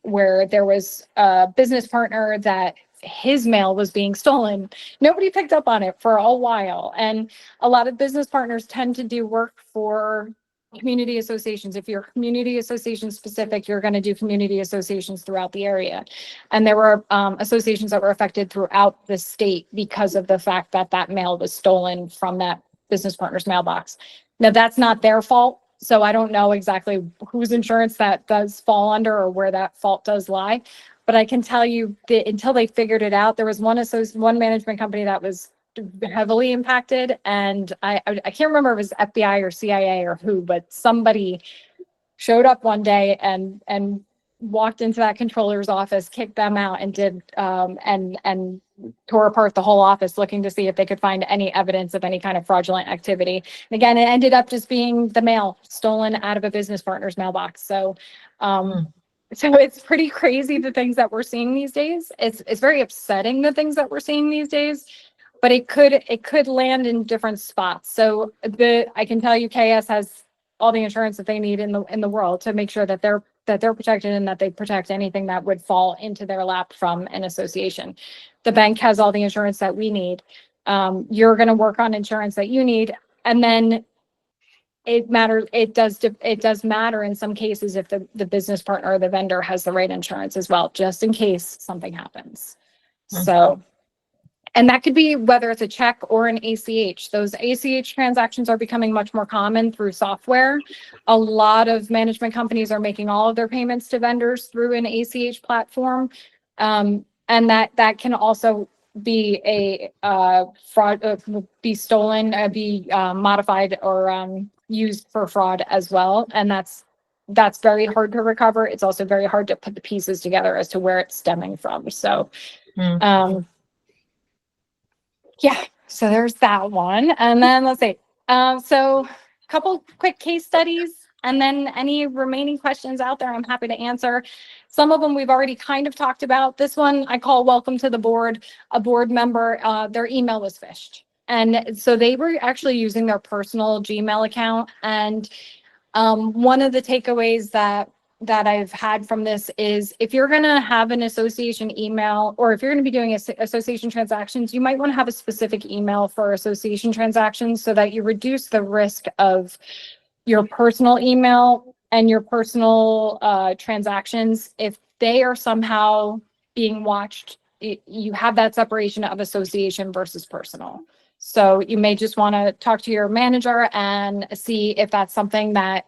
where there was a business partner that his mail was being stolen. Nobody picked up on it for a while. And a lot of business partners tend to do work for community associations. If you're community association specific, you're going to do community associations throughout the area. And there were associations that were affected throughout the state because of the fact that that mail was stolen from that business partner's mailbox. Now, that's not their fault. So I don't know exactly whose insurance that does fall under or where that fault does lie. But I can tell you that until they figured it out, there was one management company that was heavily impacted. And I can't remember if it was FBI or CIA or who, but somebody showed up one day and walked into that controller's office, kicked them out, and did and tore apart the whole office looking to see if they could find any evidence of any kind of fraudulent activity. And again, it ended up just being the mail stolen out of a business partner's mailbox. So so it's pretty crazy the things that we're seeing these days. It's very upsetting the things that we're seeing these days, but it could land in different spots. So I can tell you KS has all the insurance that they need in the world to make sure that they're protected and that they protect anything that would fall into their lap from an association. The bank has all the insurance that we need. You're going to work on insurance that you need, and then it matters. It does matter in some cases if the business partner or the vendor has the right insurance as well, just in case something happens. So, and that could be whether it's a check or an ACH. Those ACH transactions are becoming much more common through software. A lot of management companies are making all of their payments to vendors through an ACH platform. And that can also be a fraud, be stolen, be modified or used for fraud as well. And that's very hard to recover. It's also very hard to put the pieces together as to where it's stemming from. So, yeah, so there's that one. And then let's see. So a couple quick case studies, and then any remaining questions out there, I'm happy to answer. Some of them we've already kind of talked about. This one I call Welcome to the Board. A board member, their email was phished. And so they were actually using their personal Gmail account. And one of the takeaways that I've had from this is if you're going to have an association email, or if you're going to be doing association transactions, you might want to have a specific email for association transactions so that you reduce the risk of your personal email and your personal transactions. If they are somehow being watched, you have that separation of association versus personal. So you may just want to talk to your manager and see if that's something that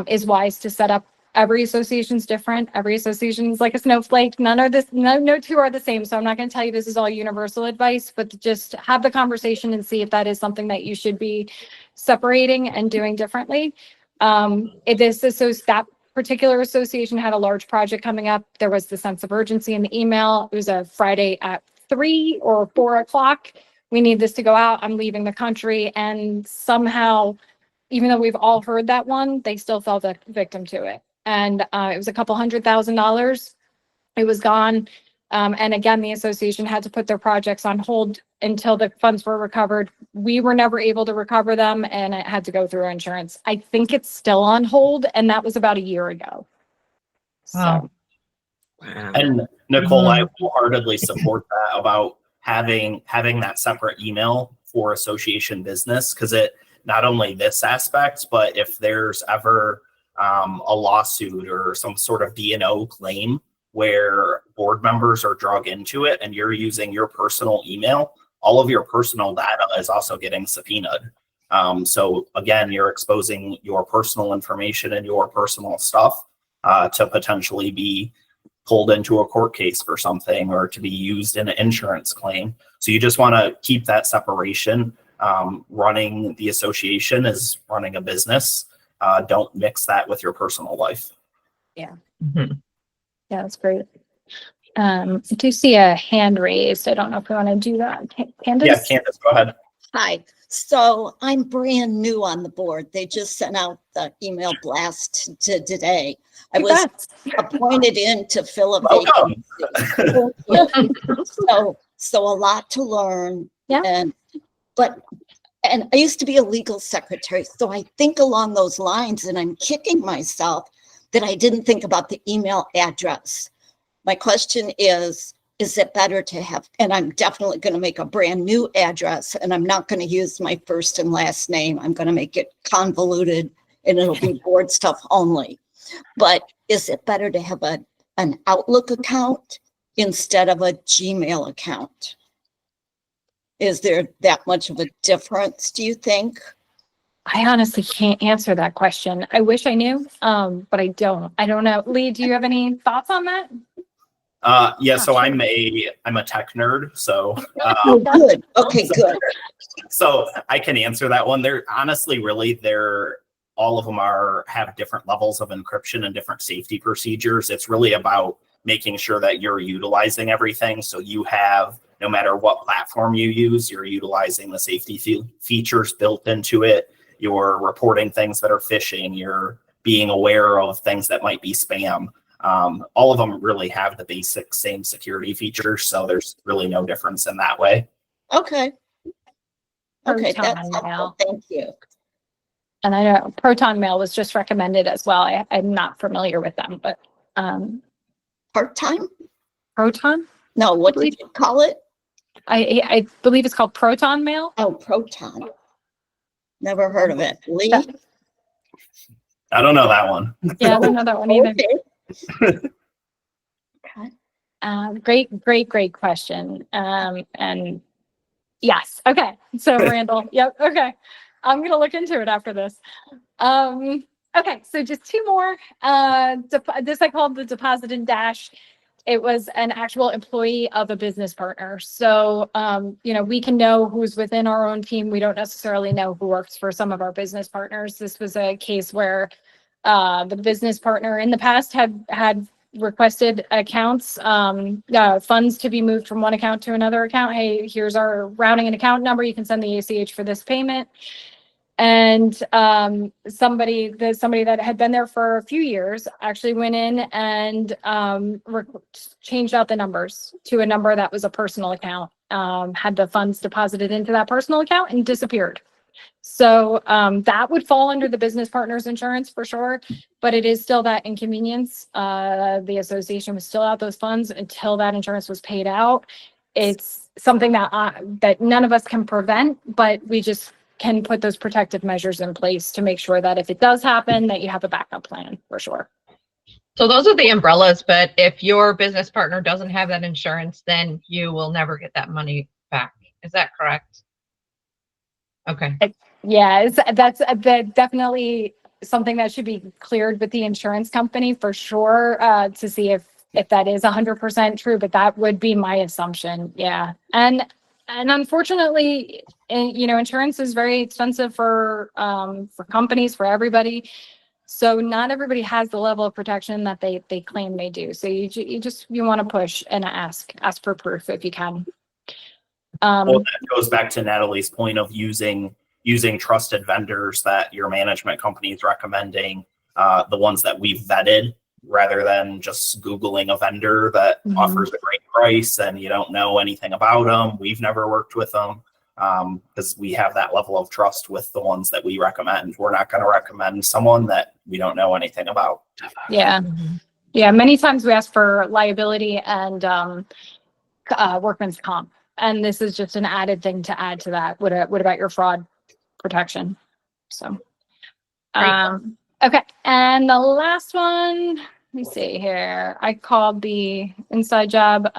is wise to set up. Every association's different. Every association is like a snowflake. No two are the same. So I'm not going to tell you this is all universal advice, but just have the conversation and see if that is something that you should be separating and doing differently. That particular association had a large project coming up. There was the sense of urgency in the email. It was a Friday at 3 or 4 o'clock. We need this to go out. I'm leaving the country. And somehow, even though we've all heard that one, they still fell victim to it. And it was a couple $100,000. It was gone. And again, the association had to put their projects on hold until the funds were recovered. We were never able to recover them, and it had to go through insurance. I think it's still on hold, and that was about a year ago. So. Wow. And Nicole, I wholeheartedly support that about having that separate email for association business, because it not only this aspect, but if there's ever a lawsuit or some sort of D&O claim where board members are dragged into it and you're using your personal email, all of your personal data is also getting subpoenaed. So again, you're exposing your personal information and your personal stuff to potentially be pulled into a court case for something or to be used in an insurance claim. So you just want to keep that separation. Running the association is running a business. Don't mix that with your personal life. Yeah. Yeah, that's great. I do see a hand raised. I don't know if we want to do that. Candace? Yeah, Candace, go ahead. Hi. So I'm brand new on the board. They just sent out the email blast today. I was appointed in to fill a vacancy. So a lot to learn. Yeah. And I used to be a legal secretary, so I think along those lines, and I'm kicking myself that I didn't think about the email address. My question is it better to have, and I'm definitely going to make a brand new address, and I'm not going to use my first and last name. I'm going to make it convoluted and it'll be board stuff only. But is it better to have an Outlook account instead of a Gmail account? Is there that much of a difference, do you think? I honestly can't answer that question. I wish I knew, but I don't. I don't know. Lee, do you have any thoughts on that? Yeah, so I'm a tech nerd, so Oh, good. Okay, good. so I can answer that one. They're honestly all of them have different levels of encryption and different safety procedures. It's really about making sure that you're utilizing everything. So you have, no matter what platform you use, you're utilizing the safety features built into it. You're reporting things that are phishing. You're being aware of things that might be spam. All of them really have the basic same security features. So there's really no difference in that way. Okay. Okay, Proton that's Mail. helpful. Thank you. And I know Proton Mail was just recommended as well. I'm not familiar with them, but Part-time? Proton? No, what did you call it? I believe it's called Proton Mail. Oh, Proton. Never heard of it. Lee? I don't know that one. Yeah, I don't know that one either. Okay. Great question. And yes, okay. So Randall, yep, okay. I'm gonna look into it after this. Okay, so just two more. This I called the deposit and dash. It was an actual employee of a business partner. So, we can know who's within our own team. We don't necessarily know who works for some of our business partners. This was a case where the business partner in the past had requested accounts, funds to be moved from one account to another account. Hey, here's our routing and account number. You can send the ACH for this payment. And somebody that had been there for a few years actually went in and changed out the numbers to a number that was a personal account, had the funds deposited into that personal account and disappeared. So that would fall under the business partner's insurance for sure, but it is still that inconvenience. The association was still out those funds until that insurance was paid out. It's something that none of us can prevent, but we just can put those protective measures in place to make sure that if it does happen, that you have a backup plan for sure. So those are the umbrellas, but if your business partner doesn't have that insurance, then you will never get that money back. Is that correct? Okay. Yeah, that's definitely something that should be cleared with the insurance company for sure, to see if that is 100% true, but that would be my assumption. Yeah. And unfortunately, insurance is very expensive for companies, for everybody. So not everybody has the level of protection that they claim they do. So you want to push and ask for proof if you can. Well, that goes back to Natalie's point of using trusted vendors that your management company is recommending, the ones that we've vetted, rather than just Googling a vendor that offers a great price and you don't know anything about them. We've never worked with them because we have that level of trust with the ones that we recommend. We're not going to recommend someone that we don't know anything about. Yeah. Yeah. Many times we ask for liability and workman's comp. And this is just an added thing to add to that. What about your fraud protection? So, okay. And the last one, let me see here. I called the inside job.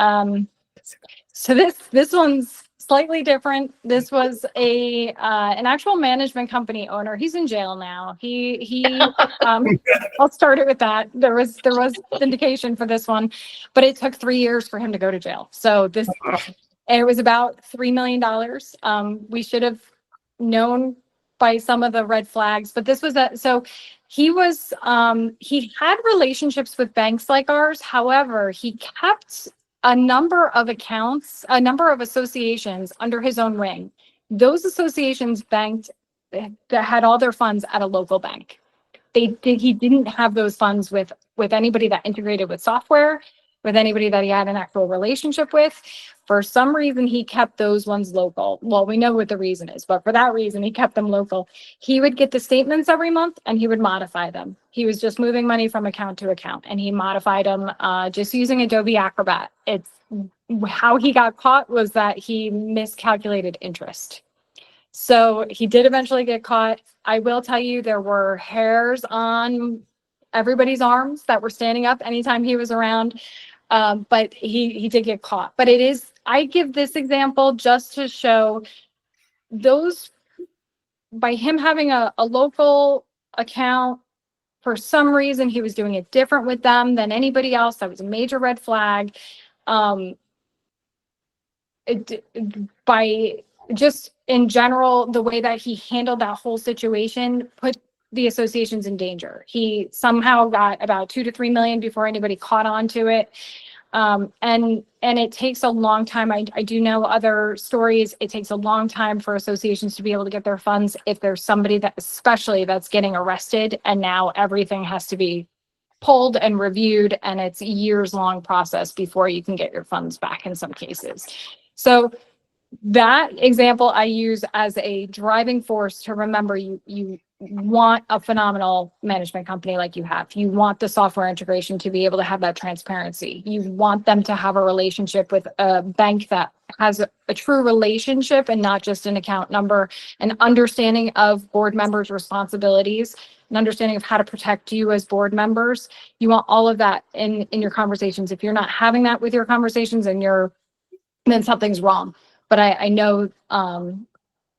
So this one's slightly different. This was an actual management company owner. He's in jail now. I'll start it with that. There was vindication for this one, but it took 3 years for him to go to jail. So it was about $3 million. We should have known by some of the red flags, but this was so he had relationships with banks like ours. However, he kept a number of accounts, a number of associations under his own wing. Those associations banked that had all their funds at a local bank. He didn't have those funds with anybody that integrated with software, with anybody that he had an actual relationship with. For some reason, he kept those ones local. Well, we know what the reason is, but for that reason, he kept them local. He would get the statements every month and he would modify them. He was just moving money from account to account and he modified them just using Adobe Acrobat. It's how he got caught was that he miscalculated interest. So he did eventually get caught. I will tell you, there were hairs on everybody's arms that were standing up anytime he was around. But he did get caught. But it is, I give this example just to show those, by him having a local account, for some reason, he was doing it different with them than anybody else. That was a major red flag. By just in general, the way that he handled that whole situation put the associations in danger. He somehow got about 2 to 3 million before anybody caught on to it. And it takes a long time. I do know other stories. It takes a long time for associations to be able to get their funds if there's somebody that, especially that's getting arrested, and now everything has to be pulled and reviewed, and it's a years-long process before you can get your funds back in some cases. So that example I use as a driving force to remember you want a phenomenal management company like you have. You want the software integration to be able to have that transparency. You want them to have a relationship with a bank that has a true relationship and not just an account number, an understanding of board members' responsibilities, an understanding of how to protect you as board members. You want all of that in your conversations. If you're not having that with your conversations, and then something's wrong. But I know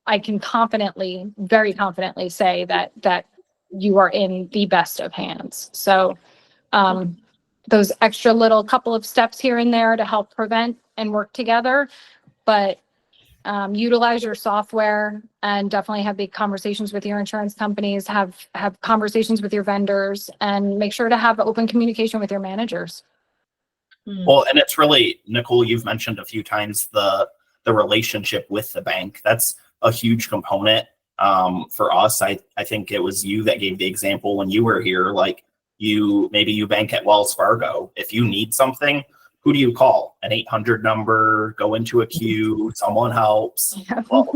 I can confidently, very confidently say that you are in the best of hands. So those extra little couple of steps here and there to help prevent and work together, but utilize your software and definitely have big conversations with your insurance companies, have conversations with your vendors, and make sure to have open communication with your managers. Well, and it's really, Nicole, you've mentioned a few times the relationship with the bank. That's a huge component for us. I think it was you that gave the example when you were here, like maybe you bank at Wells Fargo. If you need something, who do you call? An 800 number, go into a queue, someone helps. Yeah. Well,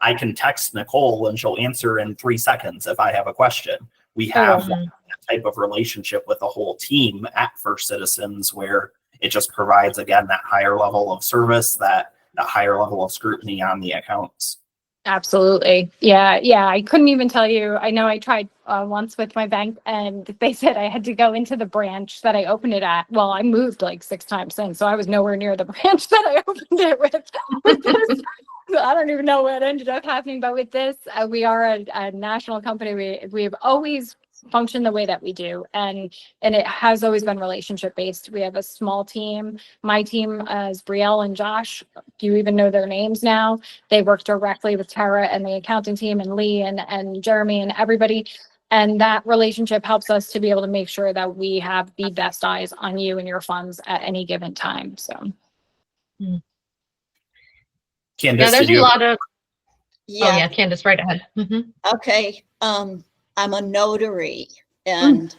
I can text Nicole and she'll answer in 3 seconds if I have a question. We have that type of relationship with the whole team at First Citizens, where it just provides, again, that higher level of service, that higher level of scrutiny on the accounts. Absolutely. Yeah. I couldn't even tell you. I know I tried once with my bank and they said I had to go into the branch that I opened it at. Well, I moved like 6 times since, so I was nowhere near the branch that I opened it with this. So I don't even know what ended up happening, but with this, we are a national company. We've always function the way that we do, and it has always been relationship based. We have a small team. My team is Brielle and Josh. Do you even know their names now? They work directly with Tara and the accounting team, and Lee and Jeremy and everybody, and that relationship helps us to be able to make sure that we have the best eyes on you and your funds at any given time. So Candace, there's a lot of yeah. Candace, right ahead. Okay. I'm a notary and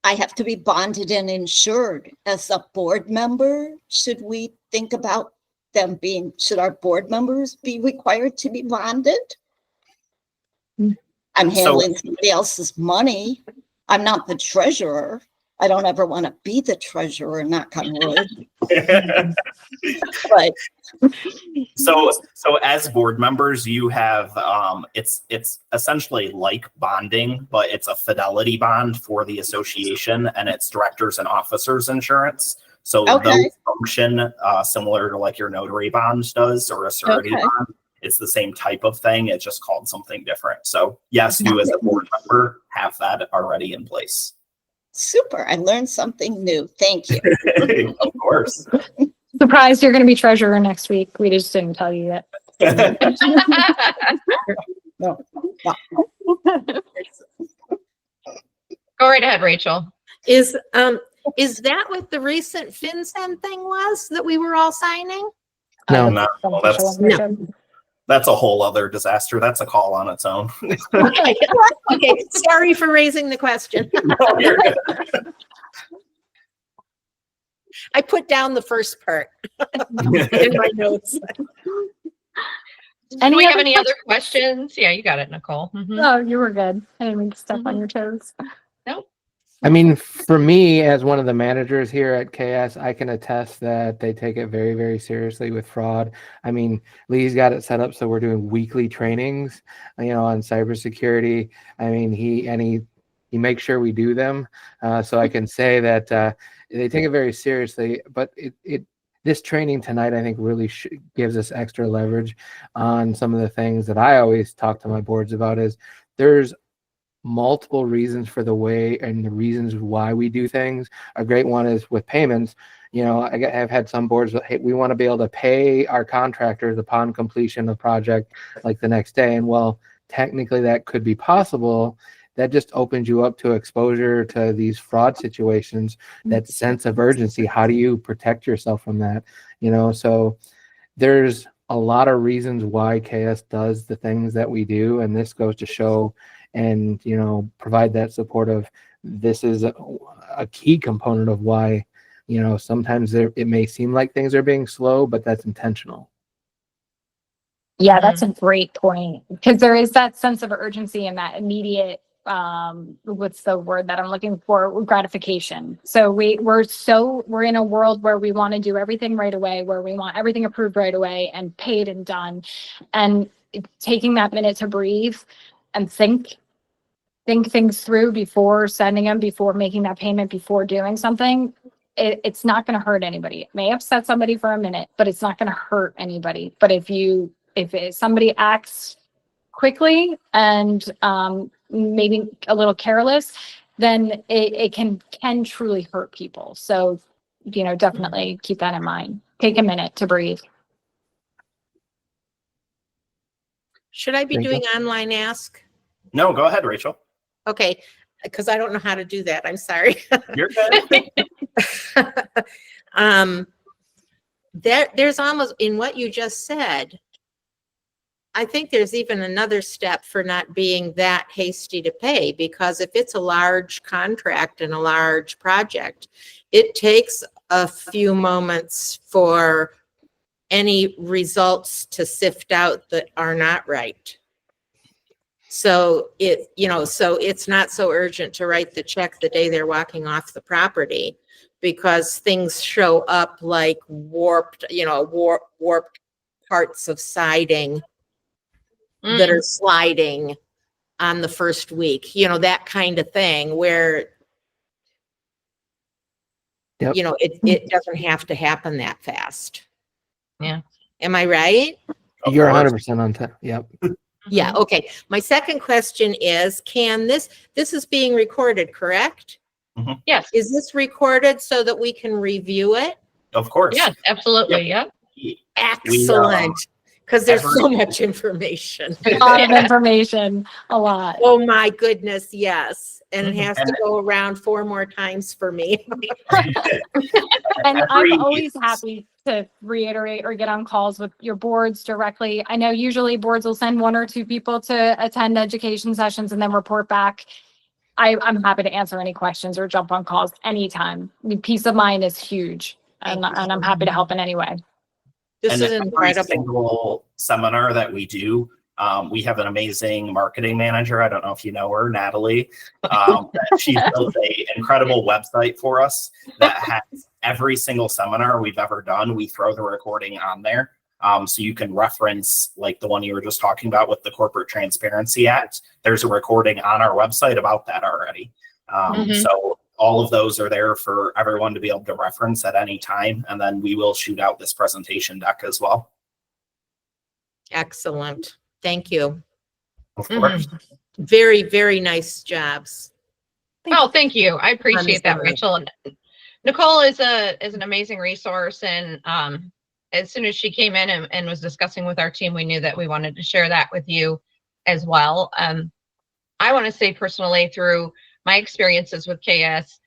I have to be bonded and insured. As a board member, should we think about should our board members be required to be bonded? I'm handling somebody else's money. I'm not the treasurer. I don't ever want to be the treasurer, knock on wood. But so as board members, you have it's essentially like bonding, but it's a fidelity bond for the association, and it's directors and officers insurance. So those function similar to like your notary bond does, or a surety bond. It's the same type of thing. It's just called something different. So yes, you as a board member have that already in place. Super. I learned something new. Thank you. Of course. Surprised you're going to be treasurer next week. We just didn't tell you yet. No. Go right ahead, Rachel. Is that what the recent FinCEN thing was that we were all signing? No, that's a whole other disaster. That's a call on its own. Okay. Sorry for raising the question. No, you're good. I put down the first part in my notes. Do we have any other questions? Yeah, you got it, Nicole. Mhm. Oh, you were good. I didn't mean to step on your toes. Nope. I mean, for me, as one of the managers here at KS, I can attest that they take it very, very seriously with fraud. I mean, Lee's got it set up so we're doing weekly trainings, on cybersecurity. I mean, he makes sure we do them. So I can say that they take it very seriously. But this training tonight, I think, really gives us extra leverage on some of the things that I always talk to my boards about. Is there's multiple reasons for the way and the reasons why we do things. A great one is with payments. I've had some boards that, hey, we want to be able to pay our contractors upon completion of project like the next day. And well, technically that could be possible. That just opens you up to exposure to these fraud situations, that sense of urgency. How do you protect yourself from that? So there's a lot of reasons why KS does the things that we do. And this goes to show and provide that support of this is a key component of why sometimes it may seem like things are being slow, but that's intentional. Yeah, that's a great point, because there is that sense of urgency and that immediate what's the word that I'm looking for, gratification. So we're in a world where we want to do everything right away, where we want everything approved right away and paid and done, and taking that minute to breathe and think things through before sending them, before making that payment, before doing something. It's not going to hurt anybody. It may upset somebody for a minute, but it's not going to hurt anybody. But if somebody acts quickly and maybe a little careless, then it can truly hurt people. So definitely keep that in mind. Take a minute to breathe. Should I be Thank you. doing online ask? No, go ahead, Rachel. Okay, because I don't know how to do that. I'm sorry. You're good. There's almost, in what you just said, I think there's even another step for not being that hasty to pay, because if it's a large contract and a large project, it takes a few moments for any results to sift out that are not right. So it's not so urgent to write the check the day they're walking off the property, because things show up like warped parts of siding that are sliding on the first week, that kind of thing, where Yep. it doesn't have to happen that fast. Yeah. Am I right? Of You're course. 100% on time. Yep. Yeah. Okay. My second question is, this is being recorded, correct? Yes. Is this recorded so that we can review it? Of course. Yes, absolutely. Yep. Excellent. Because there's so every- much information. A lot of information, a lot. Oh my goodness, yes. And it has to And- go around 4 more times for me. And Every- I'm always happy to reiterate or get on calls with your boards directly. I know usually boards will send 1 or 2 people to attend education sessions and then report back. I'm happy to answer any questions or jump on calls anytime. I mean, peace of mind is huge, and I'm happy to help in any way. This and is every incredible. single seminar that we do, we have an amazing marketing manager. I don't know if you know her, Natalie. She's built an incredible website for us that has every single seminar we've ever done. We throw the recording on there. So you can reference like the one you were just talking about with the Corporate Transparency Act. There's a recording on our website about that already. So all of those are there for everyone to be able to reference at any time. And then we will shoot out this presentation deck as well. Excellent. Thank you. Of course. Very, very nice jobs. Oh, thank you. I appreciate that, Honestly. Rachel. And Nicole is an amazing resource. And as soon as she came in and was discussing with our team, we knew that we wanted to share that with you as well. I want to say personally, through my experiences with KS,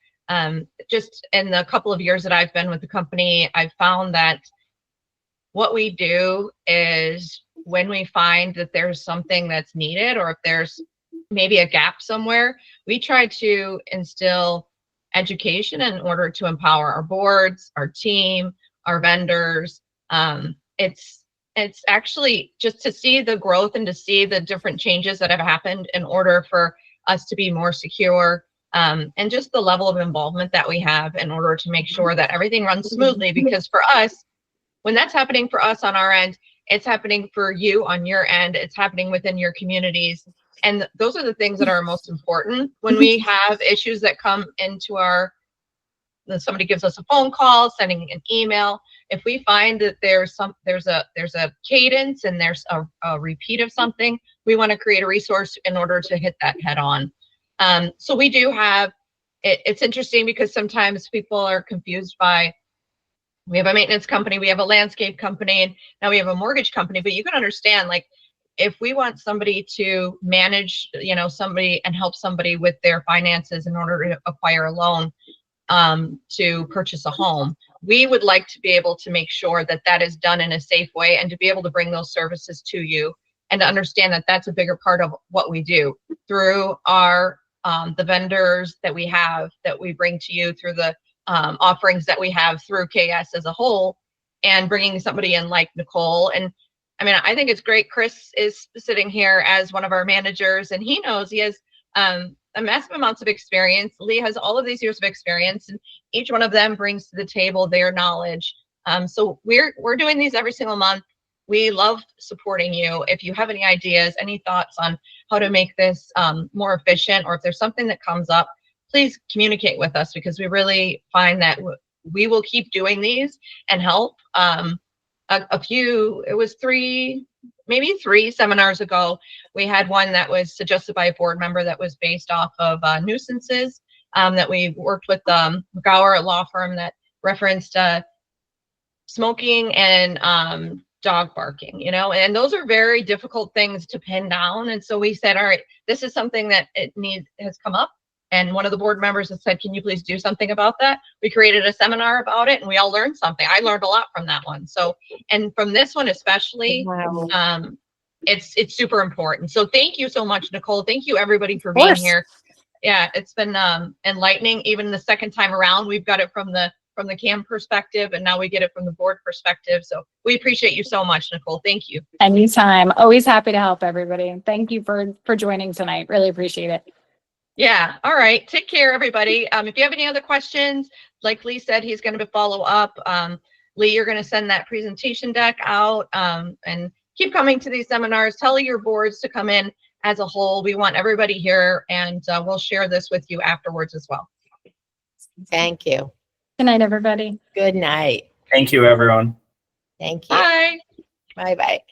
just in the couple of years that I've been with the company, I've found that what we do is when we find that there's something that's needed, or if there's maybe a gap somewhere, we try to instill education in order to empower our boards, our team, our vendors. It's actually just to see the growth and to see the different changes that have happened in order for us to be more secure, and just the level of involvement that we have in order to make sure that everything runs smoothly. Because for us, when that's happening for us on our end, it's happening for you on your end. It's happening within your communities. And those are the things that are most important when we have issues that come into somebody gives us a phone call, sending an email. If we find that there's a cadence and there's a repeat of something, we want to create a resource in order to hit that head on. So we do have, it's interesting because sometimes people are confused by, we have a maintenance company, we have a landscape company, and now we have a mortgage company. But you can understand, like, if we want somebody to manage, somebody and help somebody with their finances in order to acquire a loan, to purchase a home, we would like to be able to make sure that that is done in a safe way, and to be able to bring those services to you, and to understand that that's a bigger part of what we do through our the vendors that we have, that we bring to you, through the offerings that we have through KS as a whole, and bringing somebody in like Nicole. And I mean, I think it's great. Chris is sitting here as one of our managers, and he knows he has a massive amounts of experience. Lee has all of these years of experience, and each one of them brings to the table their knowledge. So we're doing these every single month. We love supporting you. If you have any ideas, any thoughts on how to make this more efficient, or if there's something that comes up, please communicate with us, because we really find that we will keep doing these and help. It was maybe three seminars ago, we had one that was suggested by a board member that was based off of nuisances, that we worked with McGower, a law firm, that referenced smoking and dog barking, and those are very difficult things to pin down. And so we said, all right, this is something that has come up. And one of the board members has said, can you please do something about that? We created a seminar about it, and we all learned something. I learned a lot from that one. So, and from this one especially, it's super important. So thank you so much, Nicole. Thank you everybody for being here. Yeah, it's been enlightening. Even the second time around, we've got it from the CAM perspective, and now we get it from the board perspective. So we appreciate you so much, Nicole. Thank you. Anytime. Always happy to help everybody. Thank you for joining tonight. Really appreciate it. Yeah. All right. Take care, everybody. If you have any other questions, like Lee said, he's going to follow up. Lee, you're going to send that presentation deck out, and keep coming to these seminars. Tell your boards to come in as a whole. We want everybody here, and we'll share this with you afterwards as well. Thank you. Good night, everybody. Good night. Thank you, everyone. Thank you. Bye. Bye-bye.